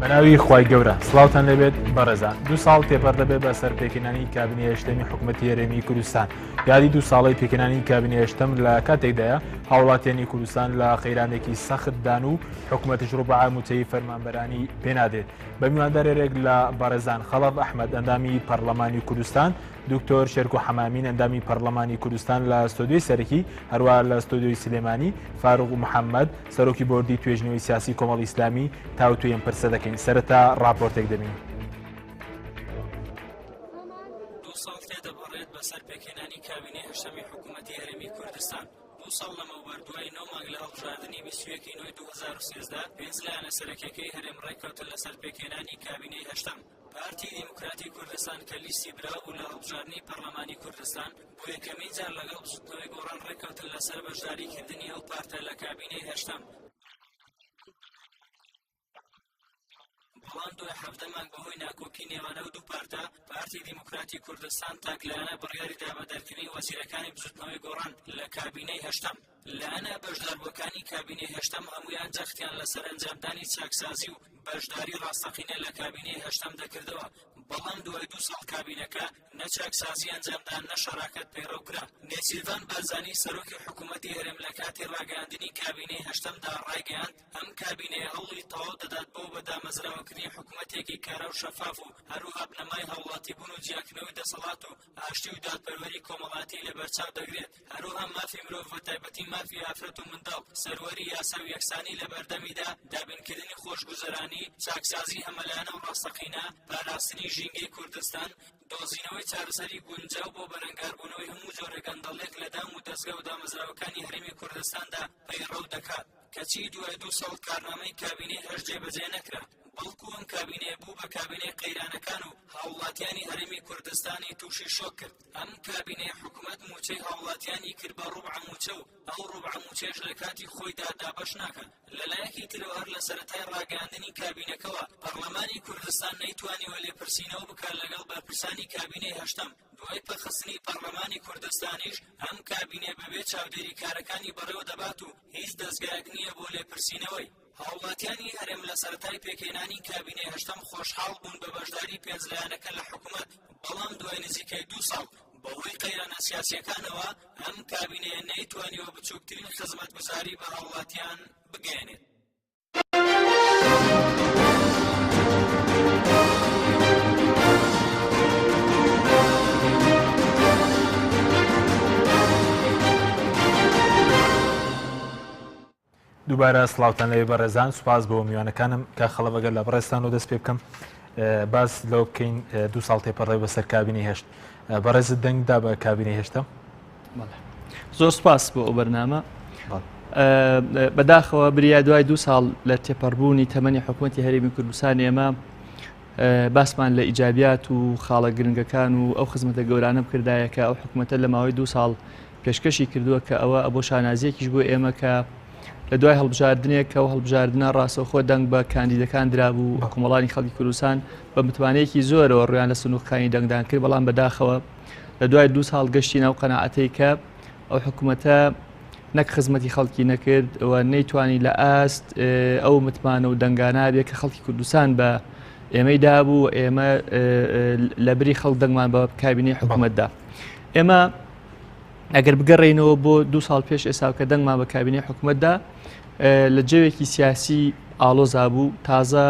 بەناوی خوای گەورە سڵاوتان لەبێت بەڕێزان 2 ساڵ تێپەر دەبێت بە سەر پێکەنانی کابینە هێشتەمی حکوومەتی هەرێمی کوردستان. یادی 2 ساڵی پێکەنانی کابینە هێشتەم لە کاتێکدایە هاوڵاتیانی کوردستان لە خەیرانێکی سەختدان و حکوومەتیش ڕووبەعا موچەی فەرمانبەرانی پێنادێت. بە میواندارێک لە بەڕێزان خەڵەف ئەحمەد ئەندامی پەرلەمانی کوردستان، دکتۆر شێرکۆ حەمامین ئەندامی پەرلەمانی کوردستان لە ستۆدیۆی سەرەکی، هەروەها لە ستۆدیۆی سلێمانی فاروق محەممەد سەرۆکی بۆردی توێژنەوەی سیاسی کۆمەڵی ئیسلامی تاوتوێن پرسە دەکەین. سەرەتا ڕاپۆرتێک دەبین. 2 ساڵ تێدەبڕێت بەسەر پێکەنانی کابینەی هەشتەمی حکوومەتی هەرێمی کوردستان. 2 ساڵ لەمەوبەر دوای 9 مانگ لە هەڵبژاردننی 21 نوێ 2013 پێنج لایەنە سەرەکیەکەی هەرێم ڕێککەوتن لەسەر پێکەنانی کابینەی هەشتەم. پارتی دیموکراتی کوردستان کە لیستی براو لە هەڵبژاردننی پەرلەمانی کوردستان بۆ یەکەمین جار لەگەڵ بژوردنەوەی گۆڕان ڕێککەوتن لەسەر بەشداریکردنی ئەو پارتە لە کابینەی هەشتەم. بەڵام دوای 17 مانگ بەهۆی ناکۆکی نێوانە و دوو پارتە، پارتی دیموکراتی کوردستان تاکلایەنە بڕیاری دا بە دەرکردنی وەزیرەکانی بژوردنەوەی گۆڕان لە کابینەی هەشتەم. لایەنە بەشداربووەکانی کابینەی هەشتەم هەمویان جەختیان لەسەر ئەنجامدانی چاکسازی و بەشداری ڕاستەقینە لە کابینەی هەشتەم دەکردەوە. بەڵام دوای 2 ساڵ کابینەکە نە چاکسازی ئەنجامدان نە شەراکەت پەیڕەوکرا. نێچیروان بارزانی سەرۆکی حکوومەتی هەرێم لە کاتی ڕاگەیاندنی کابینەی هەشتەمدا ڕایگەیاند ئەم کابینەیە هەوڵی تەواو دەدات بۆ بەدامەزراوەکردنی حکوومەتێکی کارە و شەفاف و هەروەها بنەمای هەوڵاتیبوون و جیاکردنەوەی دەسەڵات و ئاشتی و دادپەروەری کۆمەڵاتی لەبەرچاو دەگرێت. هەروەها مافی مرۆڤ بە تایبەتی مافی ئافرەت و منداڵ سەروەری یاسا و یەکسانی لە بەردەمیدا، دابینکردنی خۆشگوزەرانی، چاکسازی هەمەلایەنە و ڕاستەقینە، پاراستنی ژینگەی کوردستان، دۆزینەوەی چارەسەری گونجاو بۆ بەرەنگاربوونەوەی هەموو جۆرە گەندەڵێک لە دام و دەستگا و دامەزراوەکانی هەرێمی کوردستاندا پەیڕەو دەکات. کەچی دوای 2 ساڵ کارنامەی کابینەی هەش جێبەجێ نەکرا، بەڵکو ئەم کابینەیە بوو بە کابینەی قەیرانەکان و هاوڵاتیانی هەرێمی کوردستانی تووشی شۆک کرد. ئەم کابینەیە حکوومەت موچەی هاوڵاتیانی کرد بە ڕوبع موچە و ئەو ڕوبع موچەش لە کاتی خۆیدا دابەش ناکات. لەلایەکی ترەوە هەر لە سەرەتای ڕاگەیاندنی کابینەکەوە پەرلەمانی کوردستان نەیتوانیوە لێپرسینەوە بکات لەگەڵ بەرپرسانی کابینەی هەشتەم. دوای پەخستنی پەرلەمانی کوردستانیش ئەم کابینێ بەبێ چاودێری کارەکانی بەڕێوە دەبات و هیچ دەستگایەک نییە بۆ لێپرسینەوەی. هاوڵاتیانی هەرێم لە سەرەتای پێکەنانی کابینەی هەشتەم خۆشحاڵ بوون بە بەشداری پێنج لایەنەکە لە حکوومەت. بەڵام دوای نزیکەی 2 ساڵ بەهۆی قەیرانە سیاسیەکانەوە ئەم کابینەیە نەیتوانیوە بچووکترین خزمەتگوزاری بە هاوڵاتیان بگەێنێت. دووبارە سڵاوتان لەوێ بەڕێزان، سوپاس بۆ میوانەکانم کە خەڵەوەگەر لە بەڕێستان و دەست پێ بکەم باس لەو بکەین 2 ساڵ تێپەڕێ بەسەر کابینەی هەشت. بەڕێزت دەنگدا بە کابینەی هەشتەم؟ زۆر سپاس بۆ ئەو بەرنامە. بەداخەوە بریا دوای 2 ساڵ لە تێپەڕبوونی تەمەنی حکوومەتی هەرێمی کوردستان ئێمە باسمان لە ئیجابیات و خاڵە گرنگەکان و ئەو خزمەتە گەورانە بکردایە کە ئەو حکوومەتە لە ماوەی 2 ساڵ پێشکەشی کردووە کە ئەوە ئەبۆ شانازیەکیش بۆ ئێمە کە لە دوای هەڵبژاردنێک کە ئەو هەڵبژاردنە ڕاستەوخۆ دەنگ بە کاندیدەکان درابوو کۆمەڵانی خەڵکی کوردستان بە متوانەیەکی زۆرەوە ڕویان لە سنووقەکانی دەنگدان کرد. بەڵام بەداخەوە لە دوای 2 ساڵ گەشتی ناو قەناعەتەی کە ئەو حکوومەتە نەک خزمەتی خەڵکی نەکرد ئەوە نەیتوانی لە ئاست ئەو متمانە و دەنگانە بێت کە خەڵکی کوردستان بە ئێمەی دابوو و ئێمە لە بری خەڵک دەنگمان بە کابینەی حکوومەتدا. ئێمە ئەگەر بگەڕێنەوە بۆ 2 ساڵ پێش ئێستا کە دەنگمان بە کابینەی حکوومەتدا لە جێوێکی سیاسی ئاڵۆزا بوو، تازە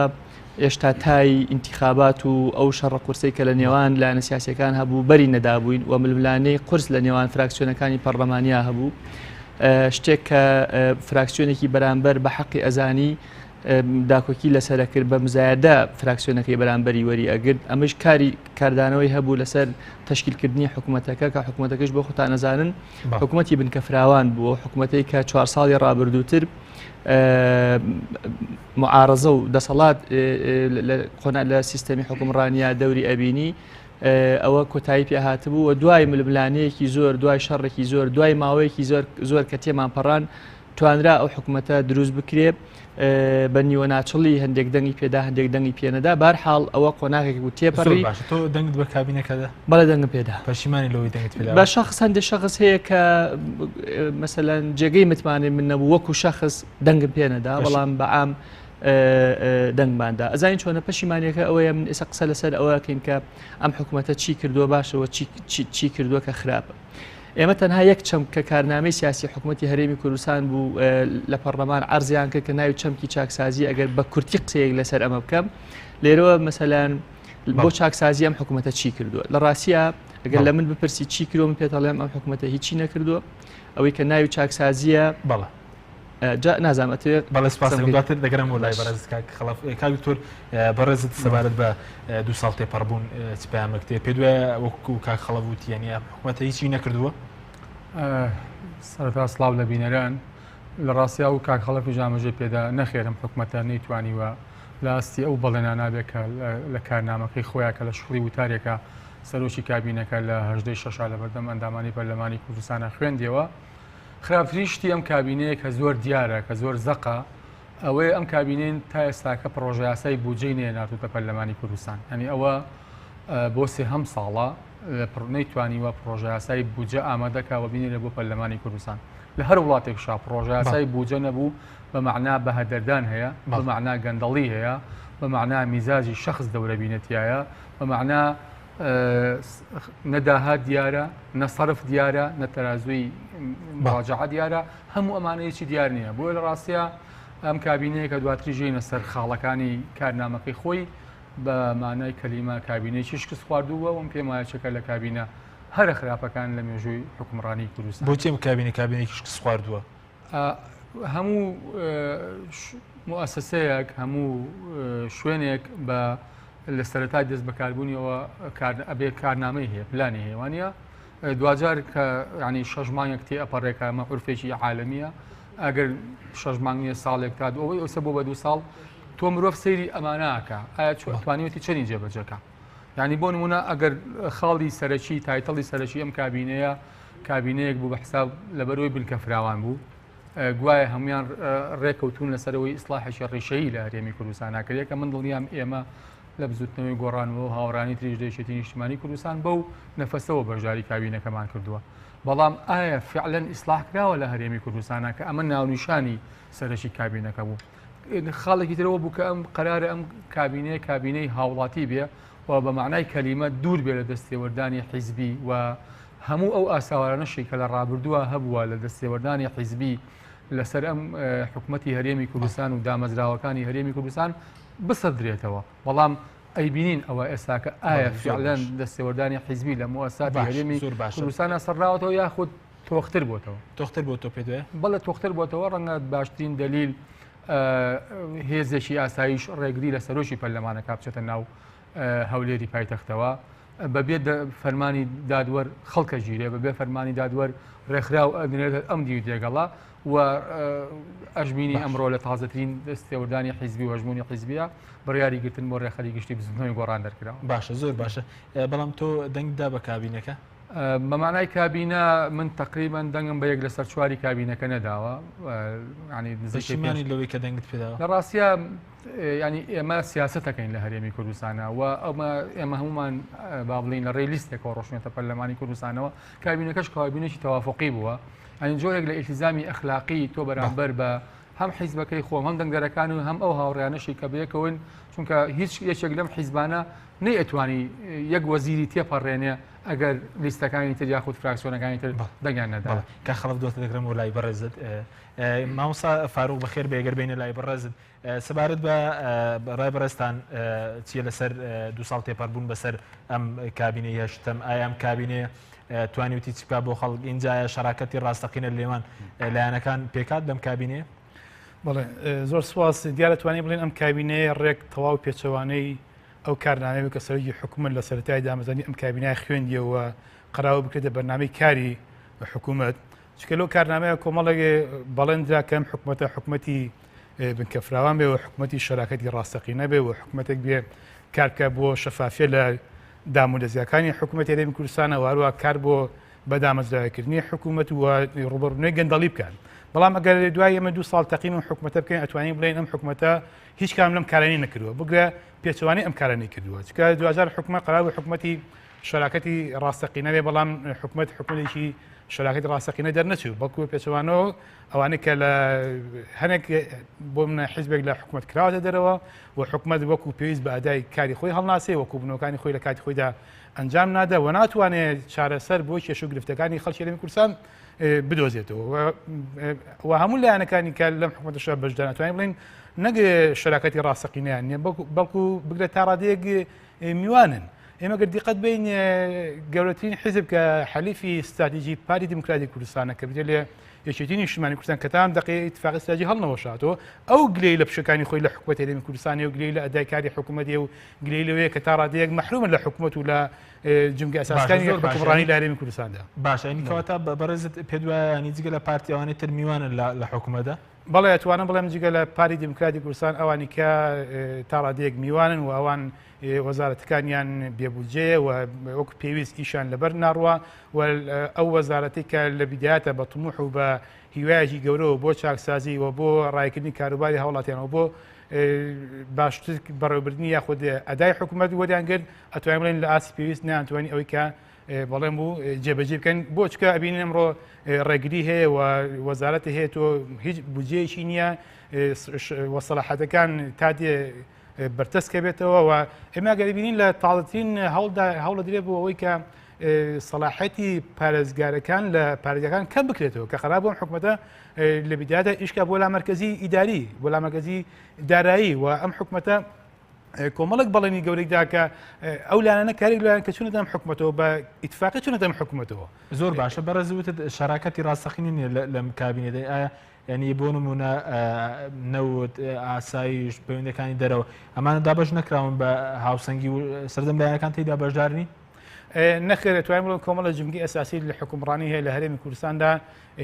ئێشتا تای ئینتیخابات و ئەو شەڕە قورسەی کە لە نێوان لایەنە سیاسیەکان هەبوو بەری نەدابووین و ململانەی قورس لە نێوان فراکسیۆنەکانی پەرلەمانیا هەبوو، شتێک کە فراکسیۆنێکی بەرامبەر بە حەقی ئەزانی داکۆکی لەسەر کرد بە مزایەدە فراکسیۆنەکەی بەرامبەری وەری ئەگرت. ئەمەش کاردانەوەی هەبوو لەسەر تەشکیلکردنی حکوومەتەکە کە حکوومەتەکەش بۆ خۆتان نەزانن حکوومەتی بنکە فراوان بوو، حکوومەتەی کە 4 ساڵی ڕابردووتر معارەزە و دەسەڵات لە سیستەمی حکومڕانیە دەوری ئەبینی ئەوە کۆتایی پێهاتبوو و دوای ململانەیەکی زۆر، دوای شەڕێکی زۆر، دوای ماوەیەکی زۆر کە تێمان پەڕان توانرا ئەو حکوومەتە دروست بکرێت بە نیوە ناچڵی هەندێک دەنگی پێدا هەندێک دەنگی پێنەدا. بارحاڵ ئەوە قۆناغێک و تێپەڕی. تۆ دەنگت بە کابینەکەدا؟ بەڵێ دەنگم پێدا. پەشیمانی لەوەی دەنگت پێدا؟ بە شەخص هەندێک شەخص هەیە کە مەسەلەن جێگەی متمانێ من نەبوو وەکو شەخص دەنگم پێنەدا، بەڵام بەعام دەنگماندا ئەزانین چۆنە پەشیمانیەکە ئەوەیە من ئێستا قسە لەسەر ئەوەکەین کە ئەم حکوومەتە چی کردووە باشەوە چی کردووە کە خراپە ئێمە تەنها یەک چەم کە کارنامەی سیاسی حکوومەتی هەرێمی کوردستان بوو لە پەرلەمان عەرزیان کرد کە ناوی چەمکی چاکسازی ئەگەر بە کورتی قسەیەک لەسەر ئەمە بکەم لێرەوە مەسەلەن بۆ چاکسازی ئەم حکوومەتە چی کردووە لە ڕاستیە ئەگەر لە من بپرسی چی کردو من پێتەڵێم ئەم حکوومەتە هیچی نەکردووە ئەوەی کە ناوی چاکسازیە بەڵێ نازانێت بەڵێ سپاس دواتر دەگەرم وڵای بەڕێز کاکتۆر بەڕێزت سەبارەت بە 2 ساڵ تێپەڕبوون چ پەیامێک تێ پێ دوایە وەکو کاک خەڵەووتی یعنی حکوومەتە هیچی نەکردووە سەرەتا سڵاو لە بینەران لە ڕاستیا و کاک خەڵەفی جامەژێ پێدا نەخێرم حکوومەتە نەیتوانیوە لە ئاستی ئەو بەڵێنانە نابێت کە لە کارنامەکەی خۆیان کە لە شوڵی وتارێکە سەرۆکی کابینەکە لە 18 شەشا لە بەردەم ئەندامانی پەرلەمانی کوردستانە خوێندیەوە خراپترین شتی ئەم کابینەیە کە زۆر دیارە کە زۆر زەقە ئەوەیە ئەم کابینەن تا ئێستاکە پرۆژە یاسای بودجەی نێناتوتە پەرلەمانی کوردستان هەنی ئەوە بۆ سێهەم ساڵە نەیتوانیوە پرۆژە یاسای بودجە ئامادەکەوە بینێرە بۆ پەرلەمانی کوردستان لە هەر وڵاتێکشا پرۆژە یاسای بودجە نەبوو بە معنا بەهەدەردان هەیە بە معنا گەندەڵی هەیە بە معنا میزاجی شخص دەورە بینەتیایە بە معنا نەداها دیارە نەسەرف دیارە نەتەرازوی مراجعە دیارە هەموو ئەمانەیەکی دیار نییە بۆ لە ڕاستیە ئەم کابینەیە کە دواتری ژینە سەر خاڵەکانی کارنامەکەی خۆی بە مانای کەلیمە کابینەیەکی شکست خواردووە و پێم وایە چەکە لە کابینە هەرە خراپەکان لە مێژووی حکومڕانی کوردستان بۆچی کابینەیەکی شکست خواردووە هەموو مؤسسەیەک هەموو شوێنێک بە لە سەرەتای دەست بەکاربوونیەوە ئەبێ کارنامەی هەیە پلانی هێوانە دوجار کە ینی شەژمانێک تێ ئەپەڕێکە ئەمە عورفێکی عالەمیە ئەگەر شەژمانگیە ساڵێک تا ئەوەی ئەوسە بۆ بە 2 ساڵ تۆ مرۆڤ سەیری ئەمانەکە ئایا توانیوەتی چەندی جێبەجەکە ینی بۆ نمونە ئەگەر خاڵی سەرەکی تایتەڵی سەرەکی ئەم کابینەیە کابینەیەک بوو بە حساب لەبەرەوەی بنکە فراوان بوو گوایە هەمویان ڕێکەوتون لەسەرەوەی ئیسلاحێکی ڕێشەیی لە هەرێمی کوردستان ناکرێت کە من دڵنیام ئێمە لە بزوتنەوەی گۆڕانەوە هاوڕانی تریش دەیشێتی نیشتیمانی کوردستان بەو نەفەسەوە بەشداری کابینەکەمان کردووە بەڵام ئایا فعلەن ئیسلاح کراوە لە هەرێمی کوردستانە کە ئەمە ناونیشانی سەرەکی کابینەکە بوو خاڵێکی ترەوە بوو کە ئەم قەرارە ئەم کابینەی هاوڵاتی بێ و بە معنای کەلیمە دوور بێ لە دەستێوەردانی حیزبی و هەموو ئەو ئاساوارانەشی کە لە ڕابردووە هەبووە لە دەستێوەردانی حیزبی لەسەر ئەم حکوومەتی هەرێمی کوردستان و دامەزراوەکانی هەرێمی کوردستان بسەدرێتەوە بەڵام ئەیبینین ئەوە ئێستاکە ئایا فعلەن دەستێوەردانی حیزبی لە مؤسساتی هەرێمی کوردستانە سەرراوەتەوە یاخود تۆختر بۆتەوە تۆختر بۆ تۆ پێ دوێ بەڵێ تۆختر بۆتەوە ڕەنگە باشترین دلیل هێزێکی ئاسایش ڕێگری لە سەرۆکی پەرلەمانەکە بچێتە ناو هەولێری پایتەختەوە بەبێ فەرمانی دادوەر خەڵکە ژیرێ بەبێ فەرمانی دادوەر ڕێکخرا و ئەگرێت ئەم دی دێگەڵا و ئەژمینی ئەمڕۆ لە تازەترین دەستێوەردانی حیزبی و هەژمونی حیزبیە بڕیاری گرتن بۆ ڕێخەری گشتی بزنەوەی گۆڕان دەرکراوە باشە زۆر باشە بەڵام تۆ دەنگدا بە کابینەکە بە معنای کابینە من تقریبا دەنگم بە یەک لەسەر چواری کابینەکە نەداوە زەشیمانی لەوەی کە دەنگت پێداوە لە ڕاستیە ینی ئێمە سیاسەتەکەین لە هەرێمی کوردستانە و ئێمە هەمومان با بڵین لە ڕێی لیستێکەوە ڕۆشنێتە پەرلەمانی کوردستانەوە کابینەکەش کابینێکی تەوافقی بووە ئەنی جۆرێک لە ئیلتیزامی ئەخلاقی تۆ بەرامبەر بە هەم حیزبەکەی خۆم هەم دەنگدەرەکان و هەم ئەو هاوڕیانەشی کە بەیەکەون چونکە هیچ یەکێک لەم حیزبانە نەیەتوانی یەک وەزیری تێپەڕێنێ ئەگەر لیستەکانی تر یاخود فراکسیۆنەکانی تر دەنگیان نەدا کە خەڵک دۆتە دەگرم و لای بەڕێزت مامۆستا فاروق بەخێر بێگەر بینە لای بەڕێزت سەبارەت بە ڕای بەڕێستان چیە لەسەر 2 ساڵ تێپەڕبوون بەسەر ئەم کابینەی هەشتم ئایا ئەم کابینەیە توانیوتی چیکا بۆ خەڵک ئینجا شەراکەتی ڕاستەقینە لێوان لایەنەکان پێکات دەم کابینەیە بەڵێ زۆر سواس دیارە توانین بڵێن ئەم کابینەیە ڕێک تەواو پێچەوانەی ئەو کارنامەیە کە سەرۆکی حکوومەت لە سەرەتای دامەزانی ئەم کابینای خوێندیەوە قەراوە بکرێتە بەرنامەی کاری بە حکوومەت چکە لەو کارنامەیە کۆمەڵێک بەڵێنرا کەم حکوومەتی بنکەفراوان بێ و حکوومەتی شەراکەتی ڕاستەقینە بێ و حکوومەتێک بێ کارکە بۆ شەفافیە لە دامودەزیەکانی حکوومەتی هەرێمی کوردستانە هەروە کار بۆ بەدامەزراوەکردنی حکوومەت و ڕوبەڕوونەی گەندەڵی بکەن بەڵام ئەگەر دوای ئەمە 2 ساڵ تەقیم حکوومەتە بکەین ئەتوانین بڵێن ئەم حکوومەتە هیچ کام لەم کارانی نەکردووە بگرە پێچەوانەی ئەم کارانی کردووە چکە 2000 حکوومەت قەرار بوو حکوومەتی شراکەتی ڕاستەقینە بێ بەڵام حکومەتێکی شراکەتی ڕاستەقینە دەرنەچوو بەڵکو پێچەوانەوە ئەوانە کە لە هەنێک بۆ منە حیزبێک لە حکومەت کراوەتە دەرەوە و حکومەت وەکو پێویست بە ئەدای کاری خۆی هەڵناسێ وەکو بنەوەکانی خۆی لە کاتی خۆیدا ئەنجام نادە و ناتوانێت چارەسەر بۆ کێش و گرفتەکانی خەڵکی هەرێمی کوردستان بدۆزێتەوە و هەموو لایەنەکانی کە لەم حکومەتەشە بەشدا ناتوانین بڵین نەک شراکەتی ڕاستەقینەیان نیە بەڵکو بگرێت تا ڕادەیەک میوانن ئێمە گەر دیقەت بین گەورەترین حیزب کە حەلیفی استراتیژی پارتی دموکراتی کوردستانە کە بێت لێ یەکێتی نیشتمانی کوردستان کە تام دقی اتفاقی استراتیژی هەڵنەوەشاتەوە ئەو گلەی لە پشەکانی خۆی لە حکومەت هەرێمی کوردستانی و گلەی لە ئەدای کاری حکومەتی و گلەی لەوەیە کە تا ڕادەیەک مەحرومن لە حکومەت و لە جمگە ئەساسەکانی حکومڕانی لە هەرێمی کوردستاندا. باشە ئەنی کەواتە بەڕێزت پێ وایە جگە لە پارتی ئەوانەی تر میوانن لە حکومەتدا؟ بەڵێ ئەتوانم بڵێم جگە لە پارتی دموکراتی کوردستان ئەوانی کە تا ڕادەیەک میوانن و ئەوان وەزارەتەکانیان بێبوجێ و وەکو پێویست ئیشان لەبەر ناڕوە و ئەو وەزارەتی کە لە بیدایەتە بە طموح و بە هیوایەکی گەورەوە بۆ چاکسازی و بۆ ڕایکردنی کاروباری هەوڵاتیانەوە بۆ باشتر بەڕێوەبردننی یاخود ئەدای حکوومەت وەدیان کرد ئەتوانین بڵێن لە ئاسی پێویست نەیانتوانی ئەوەی کە بەڵێم بوو جێبەجێ بکەن بۆ چکە ئەبینین ئەمڕۆ ڕێگری هەیە و وەزارەتی هەیە تۆ هیچ بودجەیەکی نییە وەسەلاحەتەکان تا دێ بەرتەسکە بێتەوە و ئێمە گەربینین لە تاڵەترین هەوڵە درێ بۆ ئەوەی کە سەلاحەتی پارێزگارەکان لە پارێزەکان کەم بکرێتەوە کە خراپ بۆم حکومەتە لە بیدایەتە ئیشکا بۆ لامەرکەزی ئیداری بۆ لامەرکەزی دارایی و ئەم حکومەتە کۆمەڵک بەڵێنی گەورەیدا کە ئەو لایەنە کاری لایەن کە چونە دەم حکومەتەوە بە ئیتفاقی چونە دەم حکومەتەوە زۆر باشە بەڕێزوتت شەراکەتی ڕاستەقینی نیە لەم کابینێدا ئایا ینی بۆ نمونە نەوت ئاسایش پەیوەندەکانی دەرەوە ئەمانە دابش نەکراون بە هاوسەنگی و سەردەم لایەنەکان تێیدا بەشدارنی؟ نەخێر توانین بڵێن کۆمەڵە جمگی ئەساسی لە حکومڕانی هەیە لە هەرێمی کوردستاندا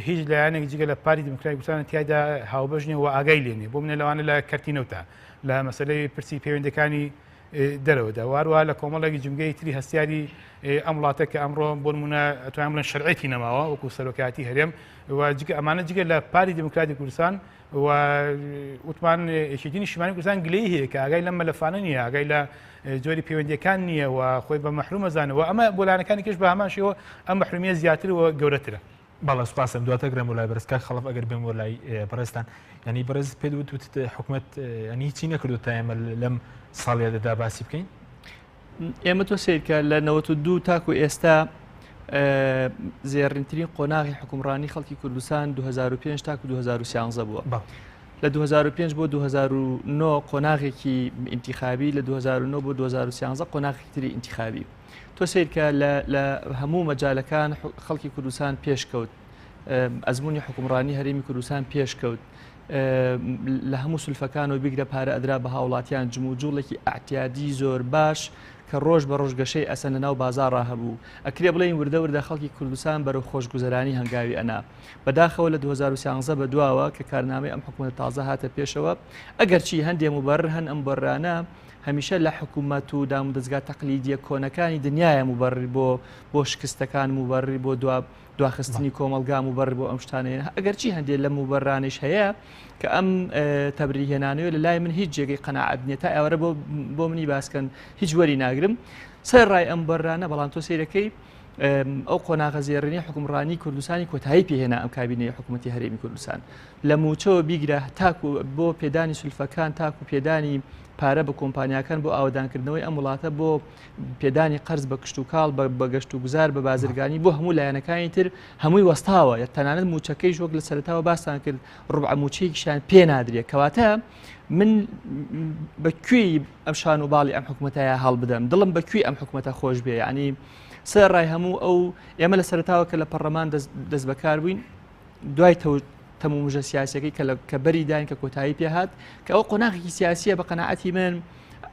هیچ لایەنێک جگە لە پارتی دموکراتی کوردستان تیایدا هاوبەش نیە و ئاگای لێنێ بۆ منە لەوانە لە کەرتینەوتە لە مەسەلەی پرسی پەیوەندەکانی دەرەوەدا واروها لە کۆمەڵێکی جمگەی تری هەستیاری ئەم وڵاتە کە ئەمڕۆ بۆ نمونە ئەتوانین بڵێن شەرعێتی نەماوە وەکو سەرۆکایەتی هەرێم و ئەمانە جگە لە پارتی دموکراتی کوردستان و وتمان یەکێتی نیشتیمانی کوردستان گلەی هەیە کە ئاگای لەم مەلەفانە نییە ئاگای لە جۆری پەیوەندیەکان نییە و خۆی بە مەحروم ئەزانەوە ئەمە بۆ لایەنەکانی کەش بە هەمان شێوە ئەم مەحرومیە زیاتر و گەورەترە. بەڵێ سوپاسم دواتە گرم و لای بەرزکە خەڵف ئەگەر بێم وە لای بەڕێستان ینی بەڕێز پێ وت حکومەت ینی چی نەکردو تا ئێمە لەم ساڵیادەدا باسی بکەین؟ ئێمە تۆ سیرکە لە 92 تاکو ئێستا زێڕینترین قۆناغی حکومڕانی خەڵکی کوردستان 2005 تاکو 2013 بووە. لە 2005 بۆ 2009 قۆناغێکی ئینتیخابی لە 2009 بۆ 2013 قۆناغێکی تری ئینتیخابی. تۆ سیرکە لە هەموو مەجالەکان خەڵکی کوردستان پێشکەوت ئەزمموی حکومڕانی هەرێمی کوردستان پێشکەوت لە هەموو سولفەکانەوە بیگرە پارە ئەدرا بە هاوڵاتیان جموجوڵێکی ئاعتیادی زۆر باش کە ڕۆژ بە ڕۆژگەشەی ئەسەن لەناو بازاڕا هەبوو ئەکرێ بڵێن وردە وردە خەڵکی کوردستان بەرەو خۆشگوزەرانی هەنگاوی ئەنا بەداخەوە لە 2013 بە دواوە کە کارنامەی ئەم حکومەت تازە هاتە پێشەوە ئەگەرچی هەندێک مبەرر هەن ئەم بەرانە هەمیشە لە حکوومەت و دام و دەستگا تەقلیدیە کۆنەکانی دنیاە مبەڕی بۆ شکستەکان مبەڕی بۆ دواخستنی کۆمەلگا مبەڕ بۆ ئەم شتانەیە ئەگەرچی هەندێک لە مبەرانش هەیە کە ئەم تەبریهێنانەوە لە لای من هیچ جێگەی قەناعەت نییە تا ئێوەرە بۆ منی باسکەن هیچ وەری ناگرم سەر ڕای ئەم بەرانە بەڵام تۆ سیرەکەی ئەو قۆناغە زێڕینی حکومڕانی کوردستانی کۆتایی پێهێنا ئەم کابینەی حکوومەتی هەرێمی کوردستان لە موچەوە بیگرە تاکو بۆ پێدانی سولفەکان تاکو پێدانی پارە بە کۆمپانیاکان بۆ ئاودانکردنەوەی ئەم وڵاتە بۆ پێدانی قەرز بە کشت و کاڵ بە گەشت و گوزار بە بازرگانی بۆ هەموو لایەنەکانی تر هەمووی وەستاوە تەنانەت موچەکەی وەک لە سەرتاوە باستان کرد ڕوبع موچەیەکیشان پێ نادرێت کەواتە من بەکوێی ئەم شان و باڵی ئەم حکومەتەیە هەڵ بدەم دڵم بەکوێی ئەم حکومەتە خۆش بێ ینی سەر ڕای هەموو ئەو ئێمە لە سەرتاوە کە لە پەرلەمان دەست بەکار بووین دوای تەمومژە سیاسەکەی کە بەری داین کە کۆتایی پێهات کە ئەو قۆناغێکی سیاسیە بە قەناعەتی من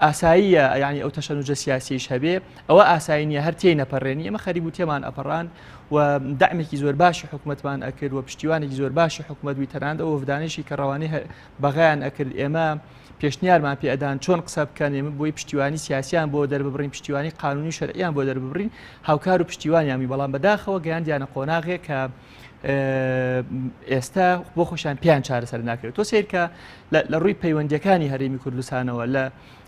ئاساییە ینی ئەو تەشەنوجە سیاسیش هەبێ ئەوە ئاسایی نیە هەر تێی نەپەڕێنی ئەمە خەریب و تێمان ئەپەڕان و دعمێکی زۆر باشی حکوومەتمان ئەکرد و پشتیوانێکی زۆر باشی حکوومەت وی تەنانەت ئەو وەفدانێکی کە ڕەوانەی بەغایان ئەکرد ئێمە پێشنیارمان پێدان چۆن قسە بکەن ئێمە بۆی پشتیوانی سیاسیان بۆ دەرببڕین پشتیوانی قانونی شەرعیان بۆ دەرببڕین هاوکار و پشتیوانیامی بەڵام بەداخەوە گەیاندیانە قۆناغێک کە ئێستا بۆ خۆشیان پیان چارەسەر ناکرێت تۆ سیر کە لە ڕووی پەیوەندیەکانی هەرێمی کوردستانەوە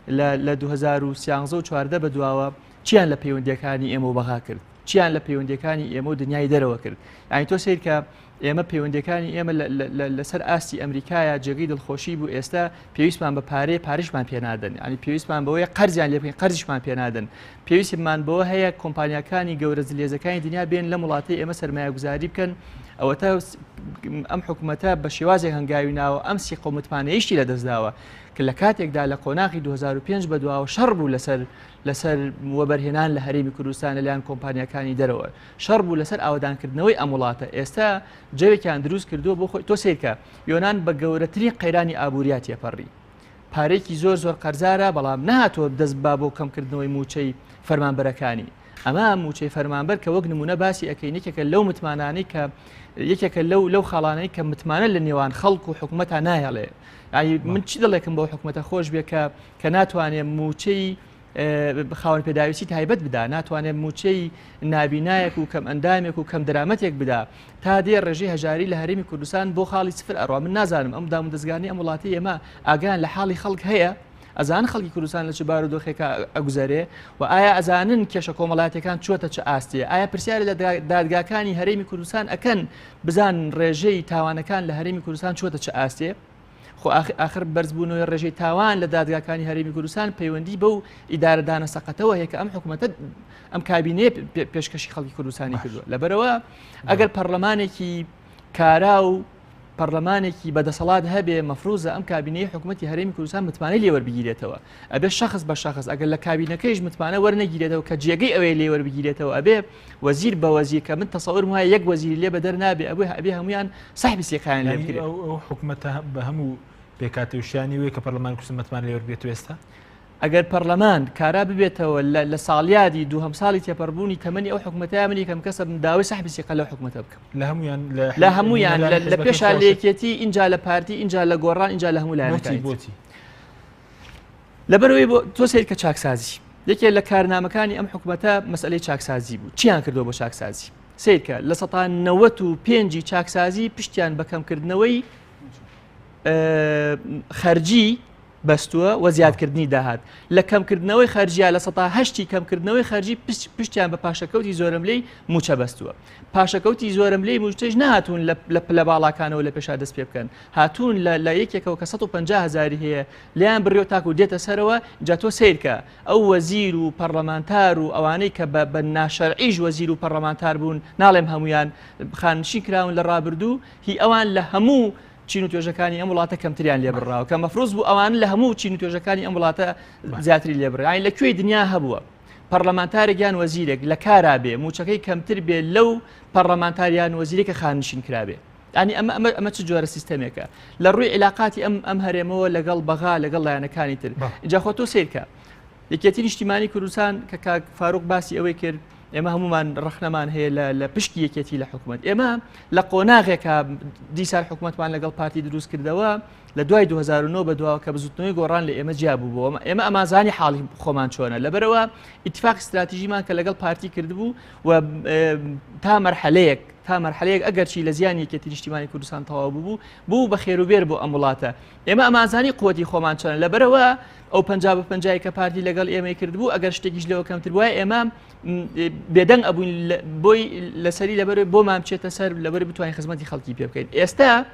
لە 2013 و 14 بەدواوە چیان لە پەیوەندیەکانی ئێمە بەغا کرد چیان لە پەیوەندیەکانی ئێمە و دنیای دەرەوە کرد یعنی تۆ سیر کە ئێمە پەیوەندیەکانی ئێمە لەسەر ئاستی ئەمریکایە جێگەی دڵخۆشی بوو ئێستا پێویستمان بە پارێشمان پێنادەن ینی پێویستمان بەوەیە قەرزیان لێ بکەین قەرزیشمان پێنادەن پێویستمان بەوە هەیە کۆمپانیەکانی گەورە زلێزەکانی دنیا بێن لە وڵاتی ئێمە سەرمایه‌گوزاری بکەن ئەوە تا ئەم حکوومەتە بە شێوازێک هەنگاوی ناوە ئەم سیقە و متمانەیشتی لەدەستداوە کە لە کاتێکدا لە قۆناغی 2005 بەدواوە شەڕ بوو لەسەر وەبەرهێنان لە هەرێمی کوردستان لەلایەن کۆمپانیەکانی دەرەوە شەڕ بوو لەسەر ئاوادانکردنەوەی ئەم وڵاتە ئێستا جەوێکیان دروست کردووە بۆ خۆی تۆ سیرکە یۆنان بە گەورەترین قەیرانی ئابووریا تێپەڕی پارێکی زۆر قەرزارە بەڵام نهاتۆ دەست با بۆ کەمکردنەوەی موچەی فەرمانبەرەکانی ئەمە موچەی فەرمانبەر کە وەک نمونە باسی ئەەکەین یەکێکە لەو متمانانەی کە یەکێکە لەو خاڵانەی کە متمانە لە نێوان خەڵک و حکوومەتە نایەڵێ من چی دەڵێکم بۆ حکوومەتە خۆش بێ کە ناتوانێت موچەی خاوەن پێداویستی تایبەت بدا ناتوانێت موچەی نابینایەک و کەم ئەندامێک و کەم دەرامەتێک بدا تا دێ ڕێژەی هەژاری لە هەرێمی کوردستان بۆ خاڵی سفر ئەڕوا من نازانم ئەم دام دەستگانی ئەم وڵاتی ئێمە ئاگان لە حاڵی خەڵک هەیە ئەزان خەڵکی کوردستان لە چ بارودۆخێکە ئەگوزارێ و ئایا ئەزانن کێشە کۆمەڵاتەکان چۆتە چه ئاستێ ئایا پرسیارە لە دادگاکانی هەرێمی کوردستان ئەکەن بزان ڕێژەی تاوانەکان لە هەرێمی کوردستان چۆتە چه ئاستێ خۆ آخر بەرزبوونەوەی ڕێژەی تاوان لە دادگاکانی هەرێمی کوردستان پەیوەندی بەو ئیدارەدانە سەقەتەوە هەیە کە ئەم حکوومەتە ئەم کابینەیە پێشکەشی خەڵکی کوردستانی کردووە لەبەرەوە ئەگەر پەرلەمانێکی کارا و پەرلەمانێکی بەدەسەڵات هەبێ مەفروزە ئەم کابینەی حکوومەتی هەرێمی کوردستان متمانە لێوەربگیرێتەوە ئەبێ شخص بە شخص ئەگەر لە کابینەکەیش متمانە وەرنەگیرێتەوە کە جێگەی ئەوەی لێوەربگیرێتەوە ئەبێ وەزیر بە وەزیر کە من تەسەوور وایە یەک وەزیری لێ بەدەر نابێ ئەبێ هەمویان ساحبی سێقایان لێ بکرێت ئەو حکوومەتە بە هەموو پێکاتێوشیانی وێ کە پەرلەمان کوردستان متمانە لێوەربێت ئێستا ئەگەر پەرلەمان کارا ببێتەوە لە ساڵیادی دووهەم ساڵی تێپەڕبوونی تەمەنی ئەو حکوومەتە منی کەم کەسە داوای ساحبی سێقە لەو حکوومەتە بکەم لە هەمویان لە پێشا لەیەکێتی اینجا لە پارتی اینجا لە گۆڕان اینجا لە هەموو لایەنەکانی لەبەرەوەی بۆ تۆ سیر کە چاکسازی یەکێک لە کارنامەکانی ئەم حکوومەتە مەسئلەی چاکسازی بوو چیان کردو بۆ چاکسازی سیرکە لە 95 چاکسازی پشتیان بەکەمکردنەوەی خەرجی بەستووە و زیادکردنی داهات لە کەمکردنەوەی خەرجیا لە 8 کەمکردنەوەی خەرجی پشتیان بە پاشەکەوتی زۆرم لێی موچە بەستووە پاشەکەوتی زۆرم لێی موچەش نهاتوون لە باڵاکانەوە لە پێشا دەست پێ بکەن هاتوون لە یەکێکەوە کە 150,000 هەیە لیان بڕێ تاک و دێتە سەرەوە جا تۆ سیرکە ئەو وەزیر و پەرلەمانتار و ئەوانەی کە بە ناشەرعیش وەزیر و پەرلەمانتار بوون ناڵێم هەمویان خانشی کراون لە ڕابردوو هی ئەوان لە هەموو چین و توێژەکانی ئەم وڵاتە کەمتریان لێ بڕاوە کە مەفروض بوو ئەوان لە هەموو چین و توێژەکانی ئەم وڵاتە زیاتری لێ بڕای لەکوێی دنیا هەبووە پەرلەمانتارێکیان وەزیرێک لە کارا بێ موچەکەی کەمتر بێ لەو پەرلەمانتاریان وەزیرێکە خانشین کرابێ ینی ئەمە چ جۆرە سیستەمێکە لە ڕووی علاقاتی ئەم هەرێمەوە لەگەڵ بەغا لەگەڵ لایەنەکانی تر اینجا خۆ تۆ سیرکە یەکێتی نیشتیمانی کوردستان کە کاک فاروق باسی ئەوەی کرد ئێمە هەمومان ڕخنەمان هەیە لە پشتی یەکێتی لە حکوومەت ئێمە لە قۆناغێکە دیسان حکوومەتمان لەگەڵ پارتی دروست کردەوە لە دوای 2009 بەدواوە کە بزوتنەوەی گۆڕان لە ئێمە جیابوو بووە ئێمە ئەمازانی حاڵی خۆمان چۆنە لەبەرەوە ئیتفاق استراتیژیمان کە لەگەڵ پارتی کردبوو و تا مەرحەلەیەک ئەگەرچی لە زیانی یەکێتی نیشتیمانی کوردستان تەواو بوو بە خێروبێر بۆ ئەم وڵاتە ئێمە ئەمازانی قووەتی خۆمان چۆنە لەبەرەوە ئەو 50 کە پارتی لەگەڵ ئێمەی کردبوو ئەگەر شتێکیش لەوە کەمتر وایە ئێمە بێدەنگ ئەبووین بۆی لەسەری لەبەر بۆمان بچێتە سەر لەبەر بتوانین خزمەتی خەڵکی پێ بکەین ئێستا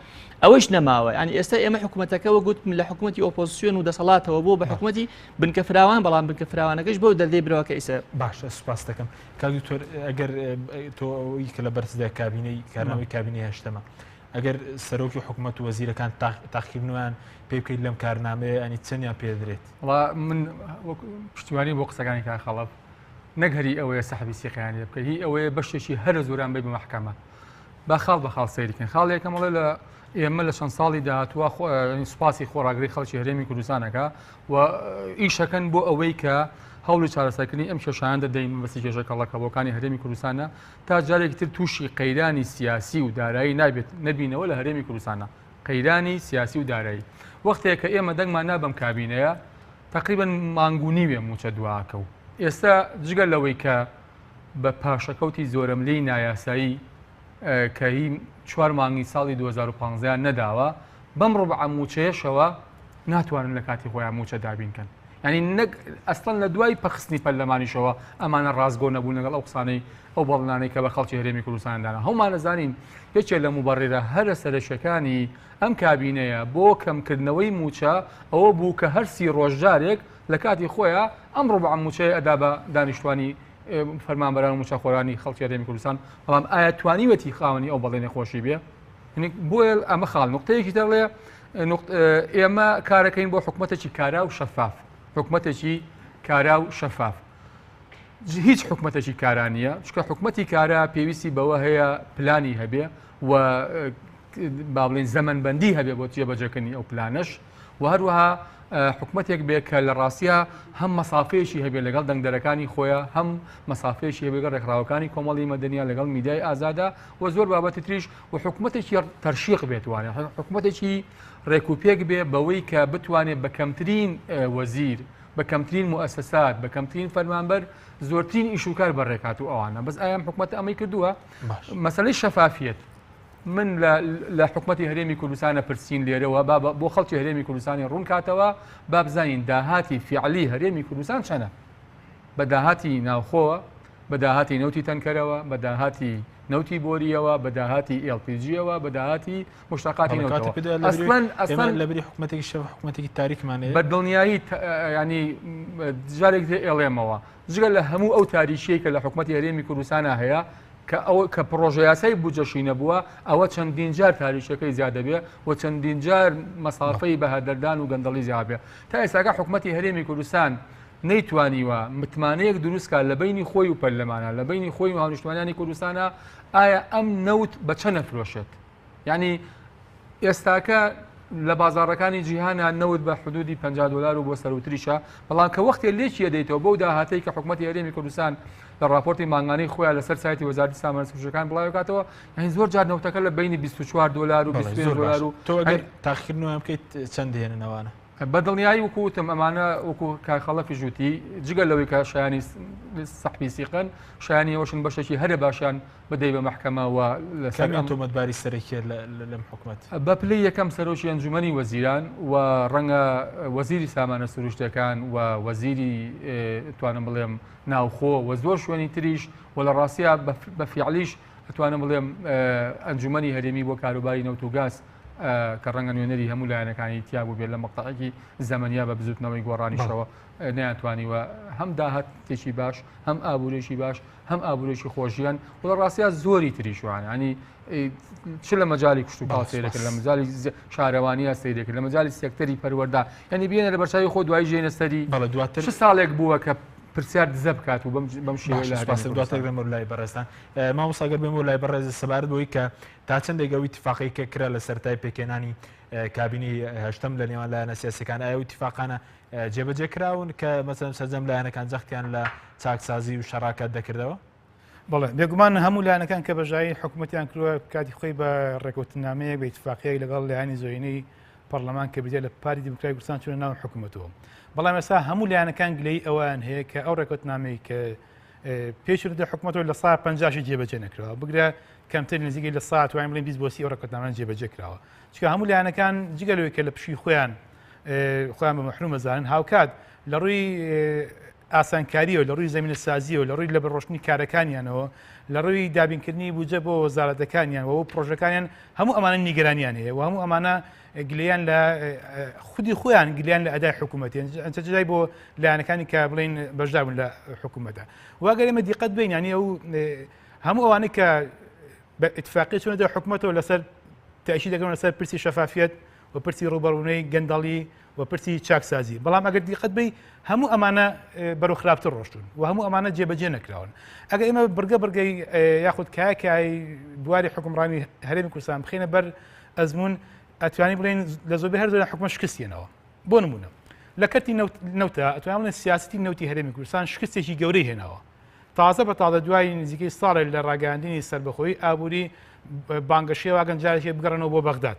ئەوەش نەماوە ینی ئێستا ئێمە حکوومەتەکەەوە گوتم لە حکوومەتی ئۆپۆزیسیۆن و دەسەڵاتەوە بۆ بە حکوومەتی بنکە فراوان بەڵام بنکە فراوانەکەش بۆ دەردەی برەوەکە ئیسە باشە سوپاس دەکەم کاکتۆر ئەگەر تۆ ئەوەی کە لە بەرزدا کابینەی کارنامەی کابینەی هەشتەمە ئەگەر سەرۆکی حکوومەت و وەزیرەکان تاقیکردنیان پێ بکەیت لەم کارنامەیە ئەنی چەندیان پێدرێت من پشتیوانی بۆ قسەکانی کا خەڵب نەگەری ئەوەیە سەحبی سیقییانی بکە هی ئەوەیە بەشێکی هەرە زۆران بێ بە محکەمە با خاڵ بە خاڵ سەیرکەن خاڵێکەمەڵێ لە ئێمە لە چەند ساڵی داهاتوە سوپاسی خۆراگری خەڵکی هەرێمی کوردستانەکە و ئیشەکەن بۆ ئەوەی کە هەوڵی چارەسەرکردنی ئەم کێشانە دەدەین بەسی کێشەکەڵەکەڵەکانی هەرێمی کوردستانە تا جارێکی تر تووشی قەیرانی سیاسی و دارایی نبینەوە لە هەرێمی کوردستانە قەیرانی سیاسی و دارایی وەختێک کە ئێمە دەنگمان نابم کابینەیە تقریبان مانگونی وێ موچە دواکە و ئێستا جگەل لەوەی کە بە پاشەکەوتی زۆرەملەی نایاسایی کە هی 4 مانگی ساڵی 2015 نەداوە بەم ڕۆبع موچەیەشەوە ناتوانن لە کاتی خۆیان موچە دابینکەن ینی ئەستان لە دوای پەخستنی پەرلەمانیشەوە ئەمانە ڕازگۆ نەبوون لەگەڵ ئەو قسانەی ئەو بەڵێنانەی کە بە خەڵکی هەرێمی کوردستاندانا هەمومان دەزانین یەکێک لە موبەڕێرە هەرە سەرەشیەکانی ئەم کابینەیە بۆ کەمکردنەوەی موچە ئەوە بوو کە هەرسی ڕۆژجارێک لە کاتی خۆیە ئەم ڕۆبع موچەیە ئەدا بە دانیشتوانی فەرمانبەران و موچەخۆرانی خەڵکی هەرێمی کوردستان بەڵام ئایا توانیوەتی خاوەنی ئەو بەڵێنێ خۆشی بێ بۆیە ئەمە خاڵ نقطەیەکی دەڵێ ئێمە کارەکەین بۆ حکومەتێکی کارا و شەفاف حکومەتێکی کارا و شەفاف هیچ حکومەتێکی کارانیە چکە حکومەتی کارا پێویستی بەوە هەیە پلانی هەبێ و با بڵێن زەمەنبەندی هەبێ بۆ جێبەجێکردنی ئەو پلانش و هەروەها حکومەتێک بێ کە لە ڕاستیە هەم مەسافەیەشی هەبێت لەگەڵ دەنگدەرەکانی خۆیان هەم مەسافەیەشی هەبێت ڕێکخراوەکانی کۆمەڵی مەدەنیا لەگەڵ میدیای ئازادا و زۆر بابەتی تریش و حکومەتێکی تەرشیق بێتوانێت حکومەتێکی ڕێکوپێک بێ بەوەی کە بتوانێت بە کەمترین وەزیر بە کەمترین مؤسسات بە کەمترین فەرمانبەر زۆرترین ئیشوکار بەڕێکات و ئەوانە بەس ئایا حکومەت ئەمەی کردووە مەسەلەی شەفافیت من لە حکومەتی هەرێمی کوردستانە پرسیین لێرەوە بۆ خەڵکی هەرێمی کوردستانی ڕوون کاتەوە با بزانین داهاتی فیعلی هەرێمی کوردستان چەنە بە داهاتی ناوخۆوە بە داهاتی نەوتی تەنکەرەوە بە داهاتی نەوتی بۆریەوە بە داهاتی LPGەوە بە داهاتی مشتاقاتی ئەسڵەن لەبری حکومەتێکی شەف حکومەتێکی تاریکمانەیە بە دڵنیایی ینی جارێک ئێڵێمەوە جگە لە هەموو ئەو تاریشەیە کە لە حکومەتی هەرێمی کوردستانە هەیە کە پرۆژە یاسای بودجەشی نەبووە ئەوە چەندین جار تاریشەکەی زیادە بێ و چەندین جار مەسافەی بەهادەردان و گەندەڵی زیابێ تا ئێستاکە حکومەتی هەرێمی کوردستان نەیتوانیوە متمانەیەک دروستکە لە بینی خۆی و پەرلەمانە لە بینی خۆی و هاونیشتوانیانی کوردستانە ئایا ئەم نەوت بە چە نەفرۆشێت ینی ئێستاکە لە بازاڕەکانی جیهانە نەوت بە حدودی $50 و بۆ سەروتریشە بەڵام کە وەختێ لێکی دەیتەوە بەو داهاتەی کە حکومەتی هەرێمی کوردستان لە راپۆرتی مانگانەی خۆیان لەسەر سایتی وەزارەتی سامانە سروشتەکان بڵاوکاتەوە یعنی زۆر جار نەوتەکە لە بینی $24 و $25 و تۆ ئەگەر تاخیرنەوەیان بکەیت چەند دێننەوەوانە بە دڵنیایی وکوتم ئەمانە وەکو کاخەڵەفی ژووتی جگە لەوەی کە شایانی سەحبی سیقن شایانی ئەوشن بەشێکی هەرە باشیان بدەی بە محکەمەوە لەسەر تۆمەتباری سەرەکیە لەم حکومەت بە پلەی یەکەم سەرۆکی ئەنجومەنی وەزیران و ڕەنگە وەزیری سامانە سروشتەکان و وەزیری توانم بڵێم ناوخۆ و زۆر شوێنی تریش و لە ڕاستیە بە فیعلیش ئەتوانم بڵێم ئەنجومەنی هەرێمی بۆ کاروباری نەوت و گاز کە ڕەنگە نوێنەری هەموو لایەنەکانی تیابوو بێت لە مەقطعێکی زەمەنیا بە بزوتنەوەی گۆڕانیشەوە نەیانتوانیوە هەم داهاتێکی باش هەم ئابوورێکی باش هەم ئابوورێکی خۆشییان و لە ڕاستیا زۆری تریشوانە ینی چ لە مەجای کوشت و کاڵ سیرەکرد لە مەجای شارەوانیە سیرەکرد لە مەجای سێکتەری پەروەردا ینی بێنە لە بەرچاوی خۆ دوای ژێنە سەری دواتر چه ساڵێک بووە کە پرسیار دزە بکات و بەم شێوەیە دواتر بێمە لای بەڕێستان مامۆستاگەر بێمە لای بەڕێز سەبارەت بۆی کە تا چەندێک ئەو اتفاقی کە کرا لە سەرای پێکێنانی کابینی هەشتم لە نێوان لایەنە سیاسەکان ئایا اتفاقانە جێبەجێ کراون کە مەسەڵەن سەرجەم لایەنەکان جەختیان لە چاکسازی و شەراکات دەکردەوە بەڵێ بێگومان هەموو لایەنەکان کە بەژایی حکوومەتیان کردووە کاتی خۆی بە ڕێکوتنامەیەک بە اتفاقیەک لەگەڵ لایەنی زۆرینەی پەرلەمان کە بجێ لە پاری دیموکراسی کوردستان چونە ناو حکوومەتەوە بەڵام ئێستا هەموو لایەنەکان گلەی ئەوان هەیە کە ئەو ڕێکوتنامەی کە پێشردە حکوومەتەوە لە ساعت 50 جێبەجێ نەکراوە بگرە کەمتر نزیگەی لە ساعت وای بڵێن 20 بۆسی ئەو ڕێکوتنامە جێبەجێ کراوە چکە هەموو لایەنەکان جگەلەوەی کە لە پشی خۆیان بە مەحروم ئەزانن هاوکات لە ڕووی ئاسانکاریەوە لە ڕووی زەمینە سازیەوە لە ڕووی لە بەڕۆشتنی کارەکانیانەوە لە ڕووی دابینکردنی بودجە بۆ وەزارەتەکانیان و پرۆژەکانیان هەموو ئەمانە نیگەرانیان هەیە و هەموو ئەمانە گلیان لە خودی خۆیان گلیان لە ئەدای حکوومەتی ئەنچە جای بۆ لایەنەکانی کە بڵین بەشدار بوون لە حکوومەتە واگەر ئێمە دیقەت بین ینی ئەو هەموو ئەوانەی کە بە اتفاقی چونە دەر حکوومەتەوە لەسەر تەشی دەکەن لەسەر پرسی شەفافیت و پرسی ڕوبەڕوونەی گەندەڵی و پرسی چاکسازی بەڵام ئەگەر دیقەت بی هەموو ئەمانە بەرەو خراپتر ڕۆشتون و هەموو ئەمانە جێبەجێ نەکراون ئەگە ئێمە بەرگەی یاخود کایکای بواری حکومڕانی هەرێمی کوردستان بخینە بەر ئەزمون ئەتوانی بڵێن لە زۆربەی هەر حکومە شکستێنەوە بۆ نمونە لە کەرتی نەوتە ئەتوانین بڵێن سیاستی نەوتی هەرێمی کوردستان شکستێکی گەورەی هێناوە تازە بە تازە دوای نزیکەی ساڵێک لە ڕاگەاندنی سەربەخۆیی ئابووری بانگەشەیە واگەن جارێکی بگەڕنەوە بۆ بەغداد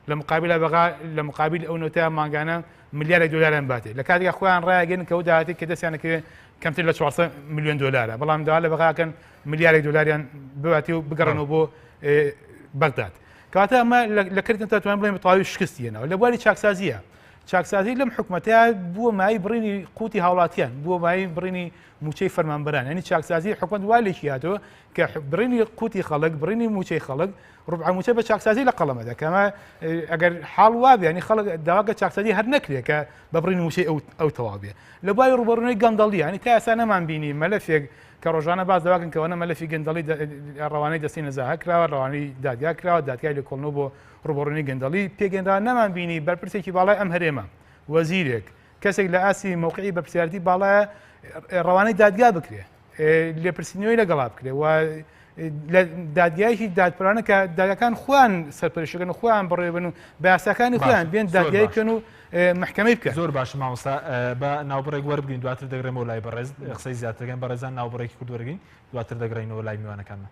لە مقابل ئەو نەوتە مانگانە $1,000,000 باتێ لە کاتێکە خۆیان ڕایگەن کە ئەو داهاتی کە دەستیانەکرێت کەمتر لە $400 ملیۆن بەڵام دا لە بەغاکەن $1,000,000 بباتێ و بگەڕنەوە بۆ بەغداد کاتە ئەمە لە کردن تاتوان بڵێن بەتەواوی شکستێنەوە لە بواری چاکسازیە چاکسازی لەم حکوومەتە بووە مای بڕینی قوتی هاوڵاتیان بووە مای بڕینی موچەی فەرمانبەران ینی چاکسازی حکوومەت وای لێکی هاتەوە کە بڕینی قوتی خەڵک بڕینی موچەی خەڵک ڕوبع موچە بە چاکسازی لە قەڵەمەدا کەمە ئەگەر حاڵ وابێ ینی خەڵک داواکە چاکسازی هەر نەکرێت کە بە بڕینی موچەی ئەو تەواو بێ لە دوای ڕوبەڕوونی گەندەڵی ینی تا ئێستا نەمان بینی مەلەفێک کە ڕۆژانە باز داواکەن کەەوەنە مەلەفی گەندەڵی ڕەوانەی دەستی نەزاها کراوە ڕەوانی دادگا کراوە دادگای لە کۆڵنەوە بۆ ڕوبەڕوونی گەندەڵی پێگەنرا نەمان بینی بەرپرسێکی باڵای ئەم هەرێمە وەزیرێک کەسێک لە ئاسی مووقعی بەرپرسیارەتی باڵایە ڕەوانەی دادگا بکرێ لێپرسینەوەی لەگەڵا بکرێ و دادگایکی دادپەرانە کە دادگاکان خۆیان سەرپەرشتەکەن خۆیان بڕێبن و بە یاساکانی خۆیان بێن دادگای بکەن و محکەمەی بکە. زۆر باش مامۆستا بە ناوبڕێک وەربگرین دواتر دەگرێمەوە لای بەڕێز قسەی زیاترەکەن بەڕێزان ناوبڕێکی کورد وەرگین دواتر دەگرینەوە لای میوانەکانمە.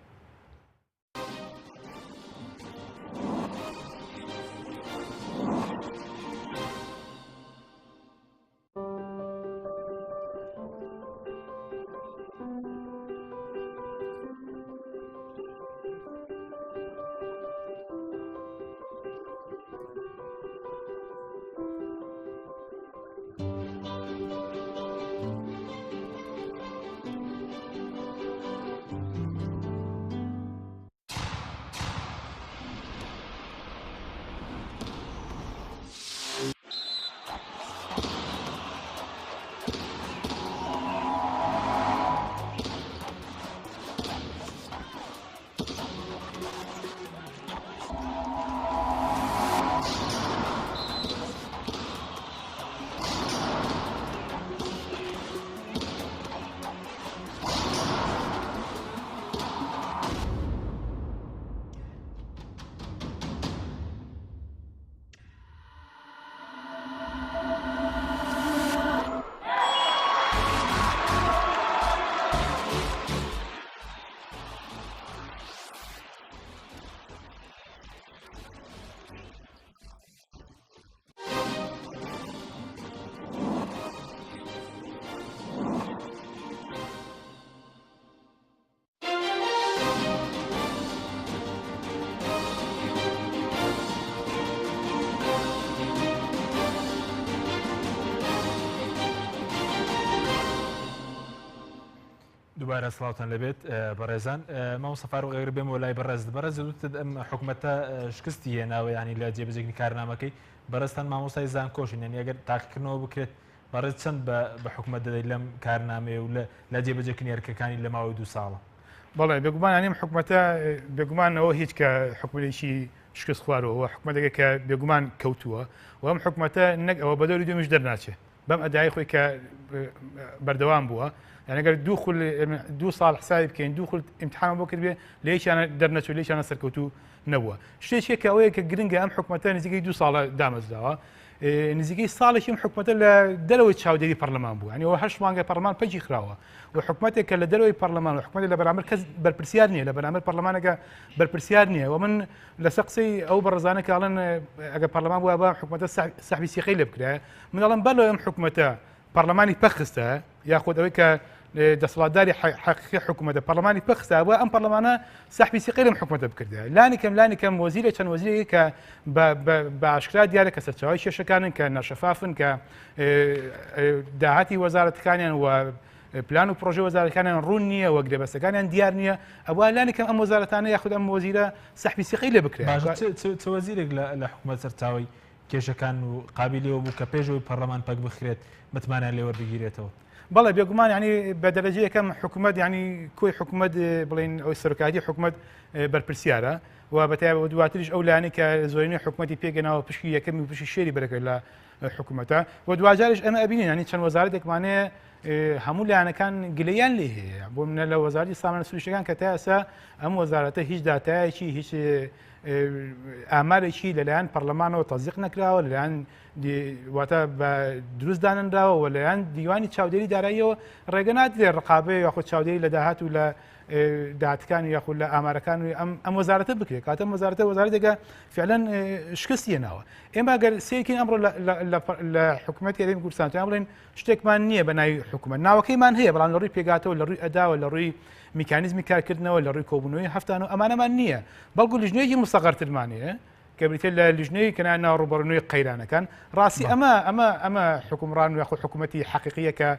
دووبارە سڵاوتان لەبێت بەڕێزان مامۆستا فاروق ئەگەر بێمەوە لای بەڕێز دووتت ئەم حکوومەتە شکستی هێناوە ینی لە جێبەجێکنی کارنامەکەی بەڕێستان مامۆستای زانکۆشین ینی ئەگەر تاقیکردنەوە بکرێت بەڕێز چەند بە حکوومەت دەدەیت لەم کارنامەیە و لە جێبەجێکنی هەرکەکانی لە ماوەی 2 ساڵە. بەڵێ بێگومان ئەنیم حکوومەتە بێگومانەوە هیچ کە حکوومەتێکی شکست خوارەوە حکوومەتێکە کە بێگومان کەوتووە و ئەم حکوومەتە نەک ئەوە بەدەوری دومیش دەرناچێت بەم ئەدای خۆی کە بەردەوام بووە يعني قال دو صال حسابي بكين دو خل امتحان بكر بيه ليش أنا درنت وليش أنا سركوتو نوا شيء كأوي كجرينجا أم حكومتين نزيجي دو صال دامز دوا نزيجي صالح يوم حكومتين لدلوي تشاودي برلمان بو يعني هو هش مانجا برلمان بيجي خراوة وحكومتين كلدلوي برلمان وحكومتين لبرامج كز بالبرسيارنية لبرامج برلمان كا بالبرسيارنية ومن لسقسي أو برزانة كالن أجا برلمان بو أبا حكومتين سحبي سيخيل بكره من الان بلو يوم حكومتين برلماني بخسته ياخذ أويك دەسەڵاتداری حقیقی حکوومەتە پەرلەمانی پخسا بووە ئەم پەرلەمانە سەحبی سیقیلم حکوومەتە بکردە لانی کەم وەزیرە چەند وەزیرێکی کە بە ئاشکرا دیارە کە سەرچاوی کێشەکانن کە ناشەفافن کە داهاتی وەزارەتەکانیان و پلان و پرۆژە وەزارەتەکانیان ڕوون نییە وە گرێبەستەکانیان دیار نییە ئەوە لانی کەم ئەم وەزارەتانە یاخود ئەم وەزیرە سەحبی سیقی لێ بکرێت چ وەزیرێک لە حکوومەت سەرچاوی کێشەکان و قابلیەوە بوو کە پێشەوەی پەرلەمان پەک بخرێت متمانیان لێ وەربگیرێتەوە. بەڵێ بێگومان ینی بە دەرەجەیە یەکەم حکوومەت ینی کۆی حکوومەت بڵین ئەو سەرۆکاتی حکوومەت بەرپرسیارە و بەتایبەت دواتریش ئەو لایەنەی کە زۆرینەی حکوومەتی پێگەناوە پشکی یەکەمی و پشتی شێری بەرەکەی لە حکوومەتە و دوجارش ئەمە ئەبینین ینی چەند وەزارەتێکمانەیە هەموو لایەنەکان گلەیان لێ هەیە بۆ منە لە وەزارەتی سامانە سروشتەکان کە تا ئێستا ئەم وەزارەتە هیچ داتایەکی هیچ ئامارێکی لەلایەن پەرلەمانەوە تەزیق نەکراوە لەلایەن واتە بە دروست دانراوە و لەلایەن دیوانی چاودێری داراییەوە ڕێگە نادرێت ڕقابەیە یاخود چاودێری لە داهات و لە داهاتەکان یاخود لە ئامارەکان و ئەم وەزارەتە بکرێت کاتە وەزارەتێکە فعلەن شکستی هێناوە ئێمە ئەگەر سێکین ئەمڕۆ لە حکوومەتی هەرێمی کوردستان بڵێن شتێکمان نییە بە ناوی حکوومەت ناوەکەیمان هەیە بەڵام لە ڕووی پێگاتەوە لە ڕووی ئەداوە لە ڕووی میکانیزمی کارکردنەوە لە ڕووی کۆبوونەوەی هەفتانەوە ئەمانەمان نییە بەڵکو لژنەیەکی مستەقەرترمانەیە کە بریتێ لە لیژنەی کەنا ناوڕوبەڕنووی قەیرانەکان ڕاستی ئەمە حکومڕان و حکوومەتی حەقیقیە کە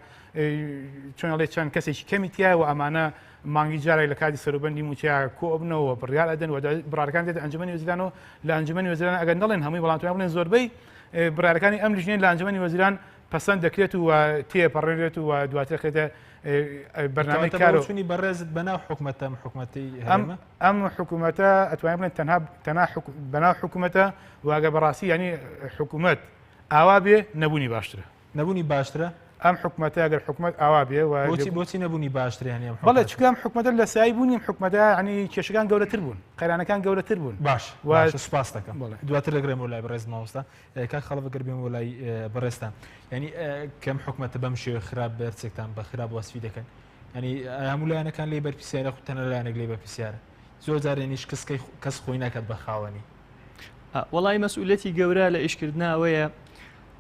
چۆنڵێ چەند کەسێکی کەمیتیە و ئەمانە مانگی جارێک لە کاتی سەروبەندی موچیا کۆبنەوە بڕیار ئەدەن و بڕارەکان دێت ئەنجومەنی وەزیران و لە ئەنجومەنی وەزیران ئەگەر نەڵێن هەمووی وەڵامتوان بڵێن زۆربەی بڕارەکانی ئەم لیژنەی لە ئەنجومەنی وەزیران پەسەند دەکرێت و تێپەڕێت و دواتر خێتە بەرنامەی کارۆچنی بەڕێزت بەناو حکوومەتە حکوومەتی ئەم حکوومەتە ئەتوانین بڵێن تەنها بەناو حکوومەتە واگە بەڕاستی ینی حکوومەت ئاوا بێ نەبوونی باشترە نەبوونی باشترە ئەم حکوومەتە ئەگەر حکوومەت ئاوا بێ بۆچی نەبوونی باشتریان بەڵێ چکام حکوومەتە لە سایی بوونیم حکوومەتە ینی کێشەکان گەورەتر بوون قەیرانەکان گەورەتر بوون باش سوپاس دەکەم دواتر لەگرێم لای بەڕێز مامۆستا کاک خەڵەوەگەر بێم لای بەڕێستان ینی کەم حکوومەتە بەم شێوە خراپ بەرچێکتان بە خراپ وەسفی دەکەن ینی هەموو لایەنەکان لێ بەرپرسیارە خوتەنە لایەنێک لێ بەرپرسیارە زۆر جارێنیش کەس خۆی ناکات بە خاوەنی وەڵی مەسئولەتی گەورە لە ئیشکردنا ئەوەیە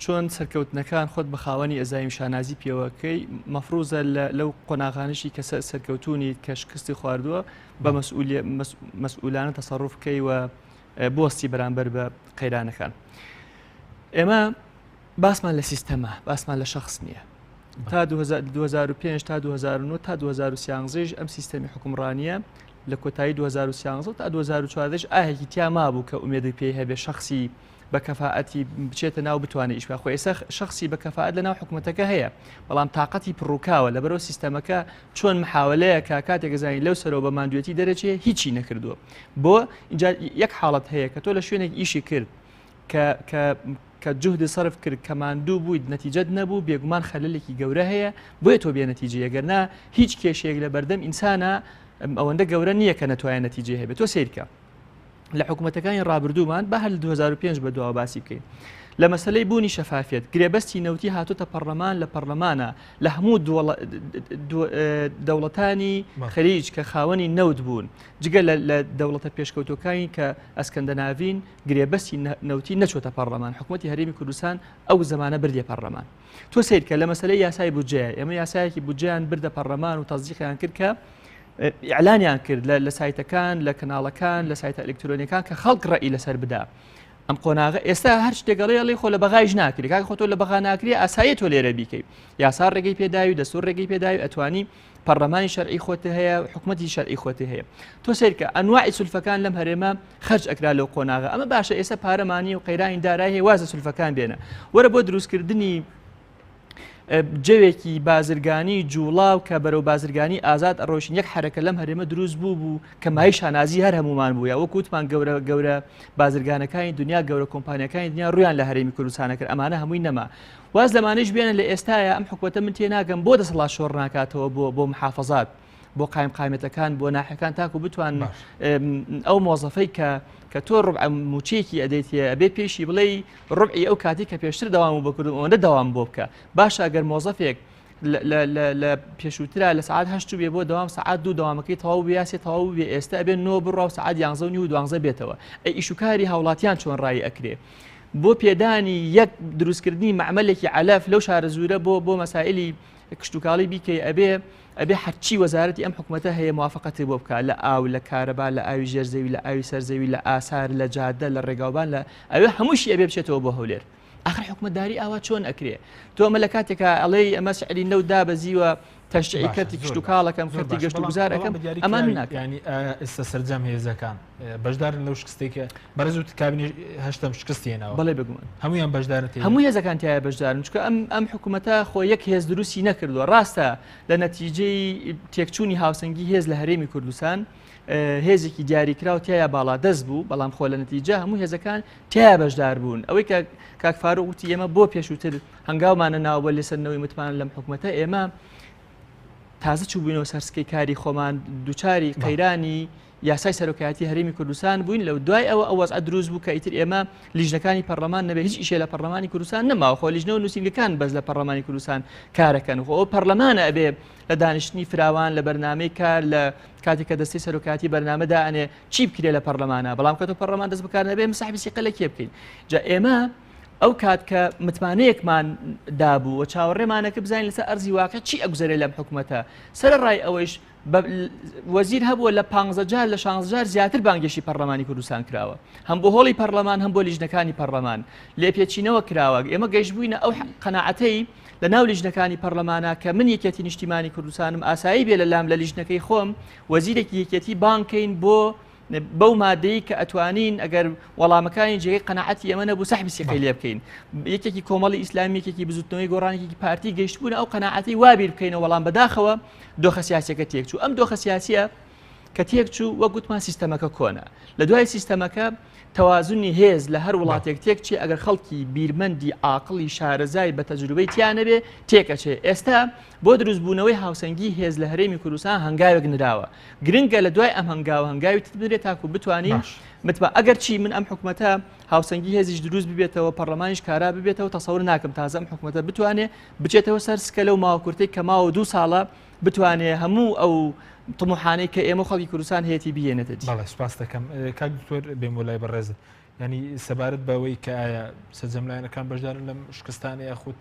چۆن سەرکەوتنەکان خۆت بە خاوەنی ئەزای شانازی پێوەکەی مەفروزە لەو قۆناغانشی کە سەرکەوتونی کە شکستی خواردووە بە مەسئولانە تەسەڕوفکەی و بۆستی بەرامبەر بە قەیرانەکان. ئێمە باسمان لە سیستەمە باسمان لە شخص نییە. تا 2005 تا 2009 تا 2013 ئەم سیستەمی حکومڕانیە لە کۆتایی 2013 تا 2014 ئاهێکی تیا مابوو کە ئومێدی پێی هەبێ شخصی بە کەفاەتی بچێتە ناو بتوانێت ئیش خۆ ئێستا شخصی بە کەفاەت لە ناو حکوومەتەکە هەیە بەڵام تااقەتی پڕووکاوە لە بەرەو سیستەمەکە چۆن محاولەیە کە کاتێک گەزانی لەو سەرەوە بە ماندوێتی دەرەچێ هیچی نەکردووە بۆ اینجا یەک حاڵەت هەیە کە تۆ لە شوێنێک ئیشی کرد کە جوهدی سەرف کرد کە ماندوو بوویت نەتیجەت نەبوو بێگومان خەلەلێکی گەورە هەیە بۆیە تۆ بێ نەتیجە ئەگەرنا هیچ کێشەیەک لە بەردەم ئینسانە ئەوەندە گەورە نییە کە نەتوانێت نەتیجە هەبێت تۆ سیرکە لە حکوومەتەکانی ڕابردوومان بە هەر 2005 بە دوا باسی بکەین لە مەسلەی بوونی شەفافیت گرێبەستی نەوتی هاتوتە پەرلەمان لە پەرلەمانە لە هەموو دەوڵەتانی خەلیج کە خاوەنی نەوت بوون جگە لە دەوڵەتە پێشکەوتەکانی کە ئەسکەندە ناوین گرێبەستی نەوتی نەچۆتە پەرلەمان حکوومەتی هەرێمی کوردستان ئەو زمانە بردێ پەرلەمان تۆ سیرکە لە مەسلەی یاسای بودجێ ئێمە یاسایەکی بودجیان بردە پەرلەمان و تەزیقیان کرد کە ئیعلانیان کرد لە سایتەکان لە کەناڵەکان لە سایتە ئەلکترۆنیەکان کە خەڵک ڕەئی لەسەر بدا ئەم قۆناغە ئێستا هەر شتێگەڵی خۆ لە بەغایش ناکری کاک خۆ تۆ لە بەغا ناکری ئاسایی تۆ لێرە بیکەی یاسا ڕێگەی پێداوی دەستور ڕێگەی پێداوی ئەتوانی پەرلەمانی شەرعی خۆت هەیە حکوومەتی شەرعی خۆت هەیە تۆ سیرکە ئەنواعی سولفەکان لەم هەرێمە خەرج ئەکرا لەو قۆناغە ئەمە باشە ئێستا پارەمانی و قەیرانی دارایی هەیە وازە سولفەکان بێنە وەرە بۆ دروستکردنی جەوێکی بازرگانی جوڵاو کە بەرەو بازرگانی ئازاد ئەڕۆشین یەک حرەکە لەم هەرێمە دروست بوو کە مای شانازی هەر هەمومان بووە وەکوتمان گەورە بازرگانەکانی دنیا گەورە کۆمپانیەکانی دنیا ڕویان لە هەرێمی کوردستانە کرد ئەمانە هەمووی نەما واز لەمانەش بێنە لە ئێستاە ئەم حکوومەتە من تێ ناگەم بۆ دەسەڵات شۆڕ ناکاتەوە بۆ محافەزات بۆ قایمەتەکان بۆ ناحەکان تاکو بتوان ئەو مۆزەفەی کە تۆ ڕوبع موچەیەکی ئەدەیتە ئەبێ پێشی بڵێ ڕوبعی ئەو کاتی کە پێشتر داوام و بکردم ئەوەندە داوام بۆ بکە باشە ئەگەر مۆزەفێک لە پێشووترا لە سعات هەشت بێ بۆ دەوام سعات دوو دەوامەکەی تەواو بێاسی تەواو بێ ئێستا ئەبێ نۆ بڕاو سعات 11:12 بێتەوە ئەی ئیشوکاری هاوڵاتیان چۆن ڕای ئەکرێ بۆ پێدانی یەک دروستکردنی معمەلێکی عەلاف لەو شارە زورە بۆ مەسائلی کشتتوکاڵی بیکەی ئەبێ هەرچی وەزارەتی ئەم حکوومەتە هەیە موافقەتی بۆ بکە لە ئاو لە کارەبا لە ئاوی ژێرزەوی لە ئاوی سەرزەوی لە ئاسار لە جادە لە ڕێگاوبان لە ئەوێ هەمووشی ئەبێ بچێتەوە بۆ هەولێر آخر حکوومەتداری ئاوا چۆن ئەکرێ تۆ ئەمە لە کاتێکە ئەڵێ ئەمە سعری نەودا بەزیوە تەشعی کردی کشتتوکاڵەکەم کردی گەشت و گوزارەکەم ئەمان ینی ئێستا سەرجەم هێزەکان بەشدارن لەو شکستێکە بەرز و کابینی هەشتم شکستێنەوە بەڵێ بگومان هەمویان بەشدارن هەموو هێزەکان تایە بەشدارن چکە ئەم حکوومەتە خۆ یەک هێز دروستی نەکردووە ڕاستە لە نەتیجەی تێکچوونی هاوسەنگی هێز لە هەرێمی کوردستان هێزێکی دیاریکرا و تایە باڵا دەست بوو بەڵام خۆ لە نەتیجە هەموو هێزەکان تایە بەشدار بوون ئەوەی کە کاک فاروق وتی ئێمە بۆ پێشووتر هەنگاومانە ناوبە لێسەرنەوەی متمان لەم حکوومەتە ئێمە تازە چوو بووینەوە سەرسکەی کاری خۆمان دووچاری قەیرانی یاسای سەرۆکایەتی هەرێمی کوردستان بووین لەو دوای ئەوە وەزع دروست بوو کە ئیتر ئێمە لیژنەکانی پەرلەمان نەبێت هیچ ئیشێ لە پەرلەمانی کوردستان نەماوە خۆ لیژنەوە نووسینگەکان بەس لە پەرلەمانی کوردستان کارەکەن و ئەو پەرلەمانە ئەبێ لە دانیشتنی فراوان لە بەرنامەی کار لە کاتێک کە دەستی سەرۆکایەتی بەرنامەدا ئەنێ چی بکرێ لە پەرلەمانە بەڵام کە تۆ پەرلەمان دەست بەکار نەبێ مساحبی سیقلەکێ بکەین جا ئێمە ئەو کات کە متمانەیەکمان دابوو و چاوەڕێمانەکە بزانین لەسەر ئەرزی واقع چی ئەگوزارێ لەم حکوومەتە سەرڕای ئەوەیش وەزیر هەبووە لە 15 جار لە 16 جار زیاتر بانگێشی پەرلەمانی کوردستان کراوە هەم بۆ هۆڵی پەرلەمان هەم بۆ لیژنەکانی پەرلەمان لێپێچینەوە کراوە ئێمە گەیشتبووینە ئەو قەناعەتەی لە ناو لیژنەکانی پەرلەمانە کە من یەکێتی نیشتیمانی کوردستانم ئاسایی بێ لە لام لە لیژنەکەی خۆم وەزیرێکی یەکێتی بانکەین بۆ بەو مادەی کە ئەتوانین ئەگەر وەڵامەکانی جێگەی قەناعەتی ئێمە نەبوو سەحبی سیقەی لێ بکەین یەکێکی کۆمەڵی ئیسلامی یەکێکی بزوتنەوەی گۆڕانێکی پارتی گەیشتبوون ئەو قەناعەتی وابیر بکەینەوە وەڵام بەداخەوە دۆخە سیاسیەکە تێکچوو ئەم دۆخە سیاسیە کە تێکچوو وەک گوتمان سیستەمەکە کۆنە لە دوای سیستەمەکە تەوازنی هێز لە هەر وڵاتێک تێکچێ ئەگەر خەڵکی بیرمەندی عاقڵی شارەزای بە تەجروبەی تیانەبێ تێکەچێ ئێستا بۆ دروستبوونەوەی هاوسەنگی هێز لە هەرێمی کوردستان هەنگاوێک نراوە گرنگە لە دوای ئەم هەنگاوی تبرێت تاکو بتوانین متمە ئەگەر چی من ئەم حکومەتە هاوسەنگی هێزیش دروست ببێتەوە پەرلەمانیش کارا ببێتەوە تەسەور ناکەم تازە ئەم حکومەتە بتوانێت بچێتەوە سەر سکە لەو ماوەکورتەی کە ماوە 2 ساڵە بتوانێت هەموو ئەو طموحانەی کە ئێمە خەڵکی کوردستان هەیەی بهێنێتە دی. بەڵێ سوپاس دەکەم کاک دکتۆر بێم وەلای بەڕێزت ینی سەبارەت بەوەی کە ئایا سەرجەم لایەنەکان بەشدارن لەم شکستانە یاخود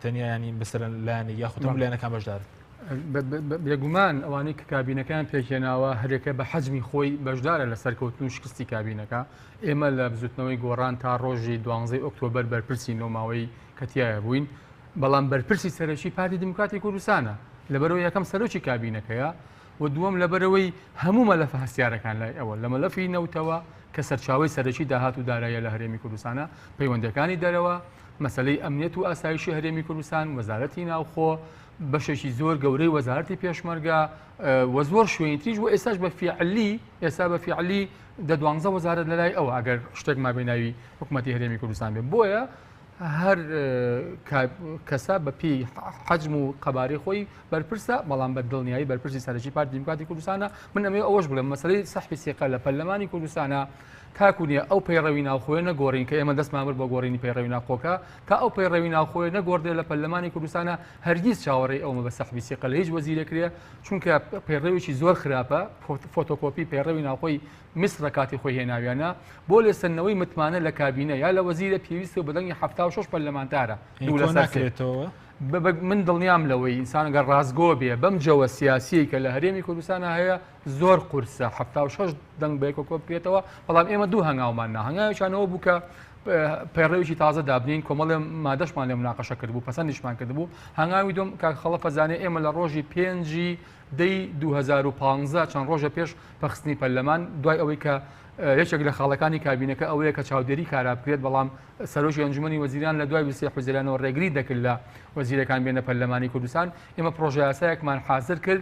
تەنیا ینی بەسەر لایەنە یاخود هەموو لایەنەکان بەشدارن بێگومان ئەوانەی کە کابینەکان پێکێناوە هەرێکە بە حەجمی خۆی بەشدارە لە سەرکەوتن و شکستی کابینەکە ئێمە لە بزوتنەوەی گۆڕان تا ڕۆژی 12 ئۆکتۆبەر بەرپرسی نۆماوەی کەتیایە بووین بەڵام بەرپرسی سەرەکی پارتی دموکراتی کوردستانە لەبەرەوەی یەکەم سەرۆکی کابینەکەیە و دووەم لەبەرەوەی هەموو مەلەفە هەستیارەکان لای ئەوە لە مەلەفی نەوتەوە کە سەرچاوی سەرەکی داهات و دارایە لە هەرێمی کوردستانە پەیوەندەکانی دەرەوە مەسلەی ئەمنیەت و ئاسایشی هەرێمی کوردستان وەزارەتی ناوخۆ بەشێکی زۆر گەورەی وەزارەتی پێشمەرگە وە زۆر شوێنی تریش و ئێستاش بە فیعلی ئێستا بە فیعلی دە 12 وەزارەت لەلای ئەوە ئەگەر شتێک مابێناوی حکوومەتی هەرێمی کوردستان بێ بۆیە هەر کەسا بە پێی حەجم و قەبارەی خۆی بەرپرسە بەڵام بە دڵنیایی بەرپرسی سەرەکی پارتی دموکراتی کوردستانە من ئەمێ ئەوەش بڵێم مەسەلەی سەحبی سێقە لە پەرلەمانی کوردستانە تاکو نییە ئەو پەیڕەوی ناوخۆی نەگۆڕین کە ئێمە دەستمان برد بە گۆڕینی پەیڕەوی ناوخۆکە تا ئەو پەیڕەوی ناوخۆی نەگۆڕدێ لە پەرلەمانی کوردستانە هەرگیز چاوەڕێی ئەومە بە سەحبی سێقە لە هیچ وەزیرێکرێ چونکە پەیڕەوێکی زۆر خراپە فۆتۆکۆپی پەیڕەوی ناوخۆی میسر کاتی خۆی هێناویانە بۆ لێسەنەوەی متمانە لە کابینە یا لە وەزیرە پێویستە و بەدەنگی 76 پەرلەمانتارە ناکرێتەوە من دڵنیام لەوەی ئینسانگە ڕازگۆ بێ بەم جەوە سیاسی کە لە هەرێمی کوردستانە هەیە زۆر قورسە 76 دەنگ بەیەکۆ بکرێتەوە بەڵام ئێمە دوو هەنگاومان هەنگاویشانەوە بوو کە پەیڕەوێکی تازە دابنین کۆمەڵێ مادەشمان لێ مناقەشە کردبوو پەسەندیشمان کردبوو هەنگاوی دوم کە خەڵق زانێ ئێمە لە ڕۆژی 5 دەی 2015 چەند ڕۆژە پێش پەخستنی پەرلەمان دوای ئەوەی کە یەکێک لە خاڵەکانی کابینەکە ئەوەیە کە چاودێری کارا بکرێت بەڵام سەرۆکی ئەنجومەنی وەزیران لە دوای 23 حوزەیرانەوە ڕێگری دەکرد لە وەزیرەکان بێنە پەرلەمانی کوردستان ئێمە پرۆژە یاسایەکمان حازر کرد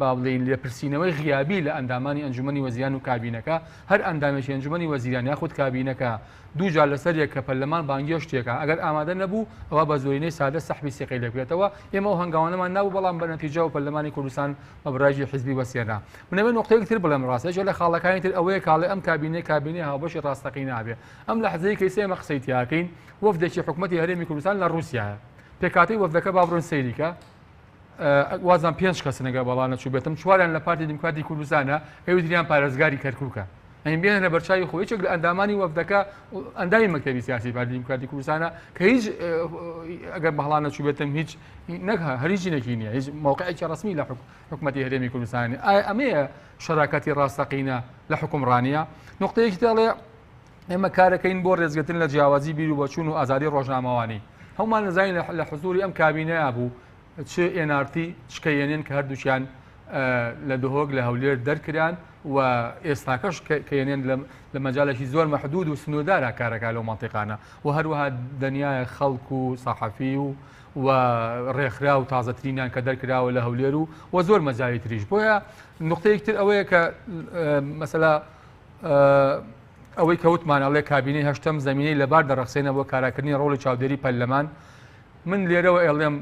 با بڵێن لێپرسینەوەی غیابی لە ئەندامانی ئەنجومەنی وەزیران و کابینەکە هەر ئەندامێکی ئەنجومەنی وەزیران یاخود کابینەکە دوو جار لەسەر یەک کە پەرلەمان بانگی شتێکە ئەگەر ئامادە نەبوو ئەوە بە زۆرینەی سادە سەحبی سێقەی لێکرێتەوە ئێمە ئەو هەنگاوانەمان نابوو بەڵام بە نەتیجە و پەرلەمانی کوردستان بە بڕای حیزبی وەسیێنا منەوێت نقطەیەک تر بڵێم ڕاستەیە لە خاڵەکانی تر ئەوەیە کاڵێ ئەم کابینەی هاوبەشی ڕاستەقی نابێ ئەم لە حەزەی کەیسە ئێمە قسەی تیاکەین وەفدێکی حکوومەتی هەرێمی کوردستان لە رووسیایە پێکاتی وەفدەکە با بڕۆن سەیریکە وازان 5 کەس نەگە بەڵانە چوو بێتم چواریان لە پارتی دموکراتی کوردستانە هەیویدریان پارێزگاری کەرکووکە ئەین بێنە لە بەرچاوی خۆی یەکێک لە ئەندامانی وەفدەکە ئەندامی مەکتەبی سیاسی پارتی دموکراتی کوردستانە کە هیچ ئەگەر بەهڵانە چوو بێتم هیچ نەکە هەریجینێکی نییە هیچ موقعێکی ڕسمی لە حکوومەتی هەرێمی کوردستانی ئەمەیە شەراکەتی ڕاستەقینە لە حکومڕانیە نقطەیەکی دەڵێ ئێمە کارەکەین بۆ ڕێزگرتن لە جیاوازی بیر و بەچوون و ئازادی ڕۆژنامەوانی هەمومان نزانین لە حزوری ئەم کابینەیە بوو چ ئێنارتی چکەیێنێن کە هەردووچیان لە دهۆک لە هەولێر دەرکران و ئێستاکەش کەێنێن لە مەجالێکی زۆر مەحدود و سنوودارە کارەکە لەو مانتیقانە و هەروەها دنیای خەڵک و سەحەفی و ڕێکخرا و تازەترینیان کە دەرکراوە لە هەولێر و زۆر مەجای تریش بۆیە نقطەیەکتر ئەوەیە کە مەسەلا ئەوەی کەوتمانەڵێ کابینەی هەشتم زمینەی لەبار دەڕەخسێنە بۆ کاراکردنی ڕۆڵی چاودێری پەرلەمان من لێرەوە ئێڵێم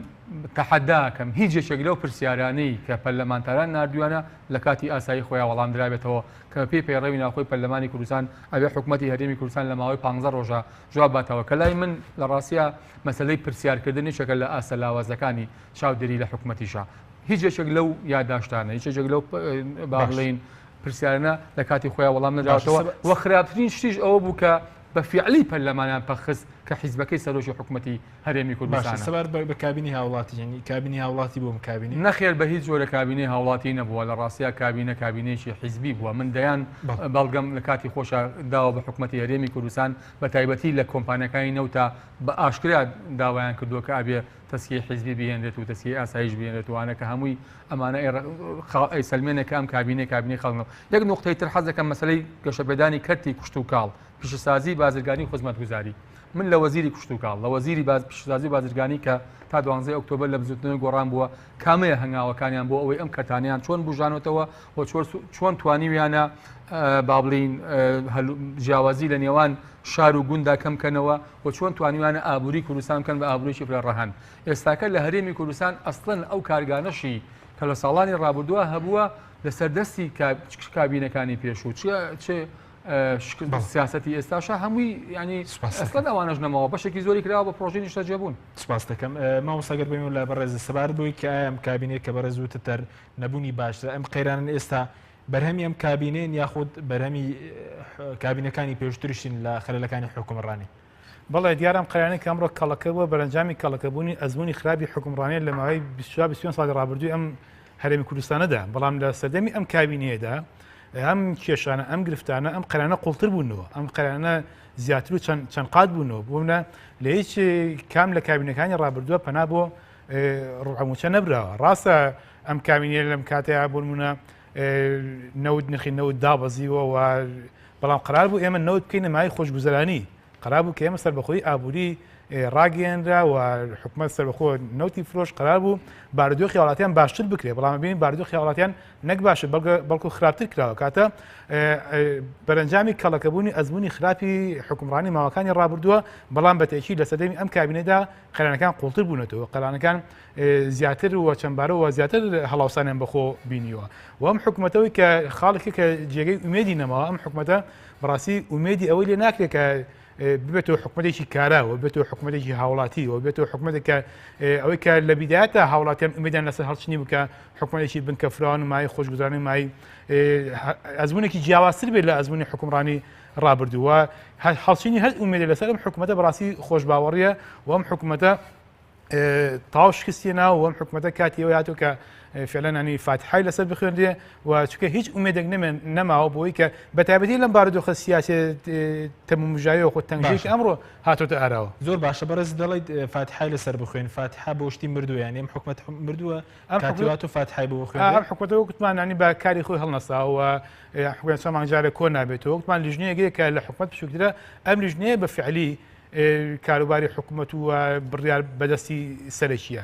تەحەداکەم هیچ یەکێک لەو پرسیارانەی کە پەرلەمانتاران نردووانە لە کاتی ئاسایی خۆیان وەڵام درابێتەوە کە پێی پەیڕەوی ناوخۆی پەرلەمانی کوردستان ئەوێ حکوومەتی هەرێمی کوردستان لە ماوەی 15 ڕۆژە جواب باتەوە کە لای من لە ڕاستیە مەسەلەی پرسیارکردنی شەکە لە ئاسە لاوازەکانی چاودێری لە حکوومەتیشە هیچ یەکێک لەو یادداشتانە هیچ یەکێک لەو باڵین پرسیارانە لە کاتی خۆیان وەڵام نەداوەتەوە وە خراپترین شتیش ئەوە بوو کە بە فیعلی پەرلەمانیان پەخست کە حیزبەکەی سەرۆکی حکوومەتی هەرێمی کوردستان سەبار بە کابینی هاوڵاتی ینی کابینی هاوڵاتی بۆ کابینی نەخێر بە هیچ جۆرە کابینەی هاوڵاتی نەبووە لە ڕاستیا کابینەیەکی حیزبی بووە من دەیان بەڵگەم لە کاتی خۆشە داوە بە حکوومەتی هەرێمی کوردستان بە تایبەتی لە کۆمپانیەکانی نەوتە بە ئاشکرا داوایان کردووە کە ئابێ تەسکی حیزبی بهێنرێت و تەسکی ئاسایش بهێنرێتوانە کە هەمووی ئەمانە سلمێنێکە ئەم کابینەی خەڵنەوە یەک نقطەی تر حەز دەکەم مەسەلەی گەشەپێدانی کەرتی کوشت و کاڵ پیشەسازی بازرگانی خزمەتگوزاری من لە وەزیری کوشت و کاڵ لە وەزیری پیشەسازی بازرگانی کە تا 12 ئۆکتۆبەر لە بزوتنەوەی گۆڕان بووە کامەیە هەنگاوەکانیان بۆ ئەوەی ئەم کەتانیان چۆن بژانەوەتەوە و چۆن توانیویانە با بڵین جیاوازی لە نێوان شار و گوندا کەمکەنەوە و چۆن توانیوانە ئابووری کوردستان بکەن بە ئابووریی فرە ڕەهەن ئێستاکە لە هەرێمی کوردستان ئەسڵەن ئەو کارگانەشی کە لە ساڵانی ڕابردووە هەبووە لە سەردەستی کابینەکانی پێشوو چێ سیاسەتی ئێستاشە هەمووی ینی ئەسڵەن ئەوانەش نەماوە بەشێکی زۆری کراوە بە پرۆژەی نیشتەجێبوون سپاس دەکەم مامۆستاگەر بین لە بەڕێز سەبار بووی کە ئەم کابینێت کە بەڕێز وتتر نەبوونی باشتر ئەم قەیرانن ئێستا بەرهەمی ئەم کابینێن یاخود بەرهەمی کابینەکانی پێشترشین لە خەلەکانی حکومڕانی بەڵێ دیارم قەیرانەی کە ئەمڕۆ کەڵەکەبووە بەرەنجامی کەڵەکەبوونی ئەزمموی خراپی حکومڕانیە لە ماوەی 24 ساڵی ڕابردووی ئەم هەرێمی کوردستانەدا بەڵام لە سەردەمی ئەم کابینەیەدا ئەم کێشانە ئەم گرفتانە ئەم قەیرانە قوڵتر بوونەوە ئەم قەیرانە زیاتر و چەند قات بوونەوە بوونە لە هیچ کام لە کابینەکانی ڕابردووە پەنا بۆ ڕوعموچە نەبراوە ڕاستە ئەم کابینێ لەم کاتەیە بوونمونە نەوت نرخی نەوت دابەزیوە و بەڵام قرار بوو ئێمە نەوت بکەینە مای خۆشگوزەرانی قرار بوو کە ئێمە سەربەخۆی ئابووری ڕاگەیەنرا و حکوومەت سەربەخۆ نەوتی فرۆش قرار بوو بارودۆخی وڵاتیان باشتر بکرێ بەڵام ببینین بارودۆخی وڵاتیان نەک باشە بەڵکو خراپتر کراوە کاتە بەرەنجامی کەڵەکەبوونی ئەزمموی خراپی حکومڕانی ماوەکانی ڕابردووە بەڵام بە تێکی لە سەردەمی ئەم کابینەدا قەیرانەکان قوڵتر بوونەتەوە قەیرانەکان زیاتر و چەندبارەوە زیاتر هەڵاوسانیان بەخۆ بینیوە و ئەم حکوومەتەوەی کە خاڵێکی کە جێگەی ئومێدی نەماوە ئەم حکوومەتە بەڕاستی ئومێدی ئەوەی لێ ناکرێت کە ببێتەوە حکوومەتێکی کاراوە بێتەوە حکوومەتێکی هاوڵاتی و بێتەوە حکوومەتێکە ئەوەی کە لە بیدایەتە هاوڵاتیان ئومێدیان لەسەر هەڵچنی بکە حکوومەتێکی بنکەفران و مای خۆشگوزارانی مای ئەزمموونێکی جیاوازتر بێت لە ئەزمموی حکومڕانی ڕابردووە هەڵچینی هەر ئومێدە لەسەر ئەم حکوومەتە بەڕاستی خۆشباوەڕیە و ئەم حکوومەتە تاو شکستی ناو و ئەم حکوومەتە کاتیەوە هاتوو کە فعلەنانی فاتحای لەسەر بخوێنرێ و چکە هیچ ئومێدێک نەماوە بۆی کە بەتابەتی لەم بارودۆخە سیاسی تەمومژایەوە خۆ تەنگژێکی ئەمڕۆ هاتۆتە ئاراوە زۆر باشە بەڕێز دەڵێت فاتحای لەسەر بخوێن فاتحا بۆ شتی مردووە یان ئەم حکوومەت مردووە کاتیوات و فاتحای بۆ بخوێن ئەم حکوومەتەوە وتمانانی بە کاری خۆی هەڵنەساوە حکوومەت چەمان جارە کۆ نابێتەوە وتمان لیژنەیەکەیە کە لە حکوومەت بچووکترە ئەم لیژنەیە بە فعلی کاروباری حکوومەت و بڕیار بەدەستی سەرەکیە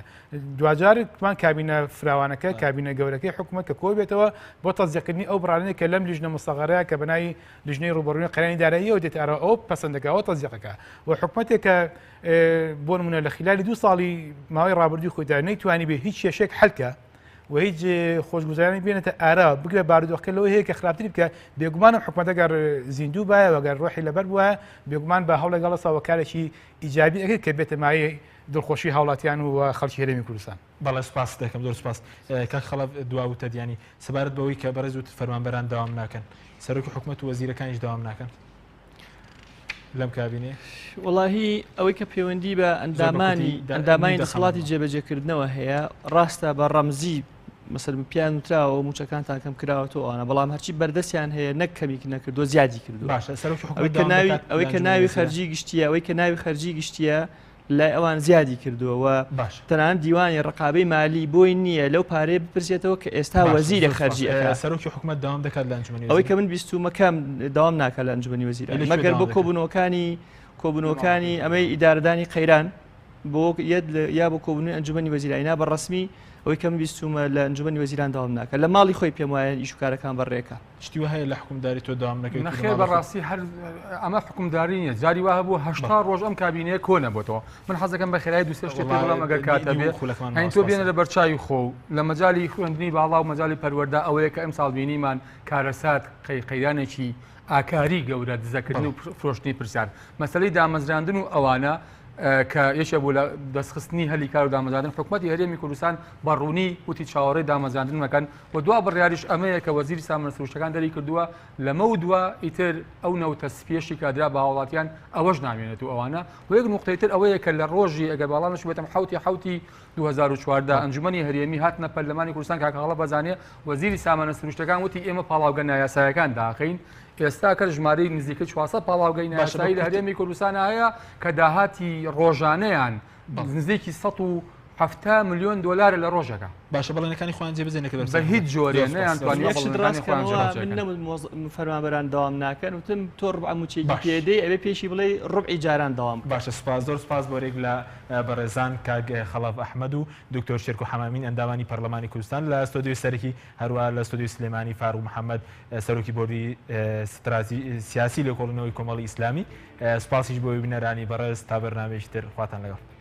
دوجارمان کابینە فراوانەکە کابینە گەورەکەی حکوومەت کە کۆ بێتەوە بۆ تەزیقکردنی ئەو بڕانەیە کە لەم لیژنە مستەغەرەیە کە بەناوی لیژنەی ڕوبەڕوونی قەرانی داراییەوە دێتارە ئەو پەسەندەکەەوە تەزیقەکە و حکوومەتێک کە بۆ نمونە لە خلالی 2 ساڵی ماوەی ڕابردووی خۆیدا نەیتوانی بێ هیچ کێشێک حەلکە و هیچ خۆشگوزارانی بێنێتە ئارا بگرە بارودۆخەکە لەوە هەیە کە خراپتری بکە بێگومانم حکوومەتە گەر زیندوو باە وەگەر ڕۆحی لەبەر بووە بێگومان بە هەوڵە گەڵەسەوە کارێکی ئیجابی ئەگەر کە بێتە مایە دڵخۆشی هاوڵاتیان و خەڵکی هەرێمی کوردستان بەڵێ سپاس دەکەم زۆر سپاس کاک خەڵەف دواوتە دیانی سەبارەت بەوەی کە بەڕێز وت فەرمانبەران داوام ناکەن سەرۆکی حکوومەت و وەزیرەکانیش داوام ناکەن لەم کابینێ وڵاهی ئەوەی کە پەیوەندی بە ئەندامانی دەسەڵاتی جێبەجێکردنەوە هەیە ڕاستە بە ڕەمزی مەسەر پیان وتراوە و موچەکان تاکەم کراوەتەوە ئەوانە بەڵام هەرچی بەردەستیان هەیە نەک کەمیک نەکردو زیادی کردو ئەوەی کە ناوی خەرجی گشتیە ئەوەی کە ناوی خەرجی گشتیە لای ئەوان زیادی کردووە تەنان دیوانی ڕقابەی مالی بۆی نییە لەو پارەیە بپرسێتەوە کە ئێستا وەزیرە خەرجی سەرۆکی حکوومەت داوام دەکات لە ئەنجومەنی ئەوەی کە من بیستومەکەم داوام ناکات لە ئەنجومەنی وەزیرە مەگەر بۆ کۆبوونەوەکانی ئەمەی ئیدارەدانی قەیران بۆ یا بۆ کۆبوونی ئەنجومەنی وەزیراینا بەڕەسمی ئەوەی کەم بیستومە لە ئەنجومەنی وەزیران داوام ناکە لە ماڵی خۆی پێم وایە ئیشوکارەکان بەڕێکە شتی هەیە لە حکومداری تۆ داوام نەکەیت نەخێر بەڕاستی هەر ئەمە حکومداری نیە جاری وایە بووە 80 ڕۆژ ئەم کابینەیە کۆ نەبووەوە من حەزەکەم بە خێرایی دووسێ شتێک بڵام ئەگەر کاتە بێ هەین تۆ بێنە لە بەرچاوی خۆ لە مەجای خوێندنی باڵا و مەجای پەروەردا ئەوەیە کە ئەم ساڵ بینیمان کارەسات قەیرانێکی ئاکاری گەورە دزەکردن و فرۆشتنی پرسیار مەسەلەی دامەزراندن و ئەوانە کە یەکێ بوو لە دەستخستنی هەلی کار و دامەزاندن حکوومەتی هەرێمی کوردستان بەڕوونی وتی چاوەڕێی دامەزاندنەکەن و دوا بڕیاریش ئەمەیە کە وەزیری سامانە سروشتەکان دەری کردووە لەمە و دووە ئیتر ئەو نەوتە سپێشی کادرا بە هاوڵاتیان ئەوەش نامێنێت و ئەوانە و یەک نقطەیتر ئەوەیە کە لە ڕۆژی ئەگەر باڵامش بێتم حوتی 2014 ئەنجومەنی هەرێمی هاتنە پەرلەمانی کوردستان کاکەڵە بەزانێ وەزیری سامانە سروشتەکان وتی ئێمە پاڵاوگە نایاسایەکان داخین ئێستا کە ژمارەی نزیکە 400 پاڵاوگەی نایاسایی لە هەرێمی کوردستان هەیە کە داهاتی ڕۆژانەیان نزیکی 170 ملیۆن دلار لە ڕۆژەکە باشە بەڵێنەکانی خۆیان جێبەجێ بە هیچ جۆرێ نەیانتوانین فەرمانبەران داوام ناکەن وتم تۆ ڕبعموچێکی پێدەی ئەوێ پێشی بڵێ ڕبعی جاران داوام باشە سپاس زۆر سپاس بۆرێک لە بەڕێزان کاک خەڵاف ئەحمەد و دکتۆر شێرک و حەمامین ئەندامانی پەرلەمانی کوردستان لە ستۆدیۆی سەرەکی هەروە لە ستۆدیۆی سلێمانی فاروق محەممەد سەرۆکی بۆردی سیاسی لە کۆڵنەوەی کۆمەڵی ئیسلامی سپاسیش بۆی بنەرانی بەڕێز تا بەرنامەیەکی تر خواتان لەگەڵ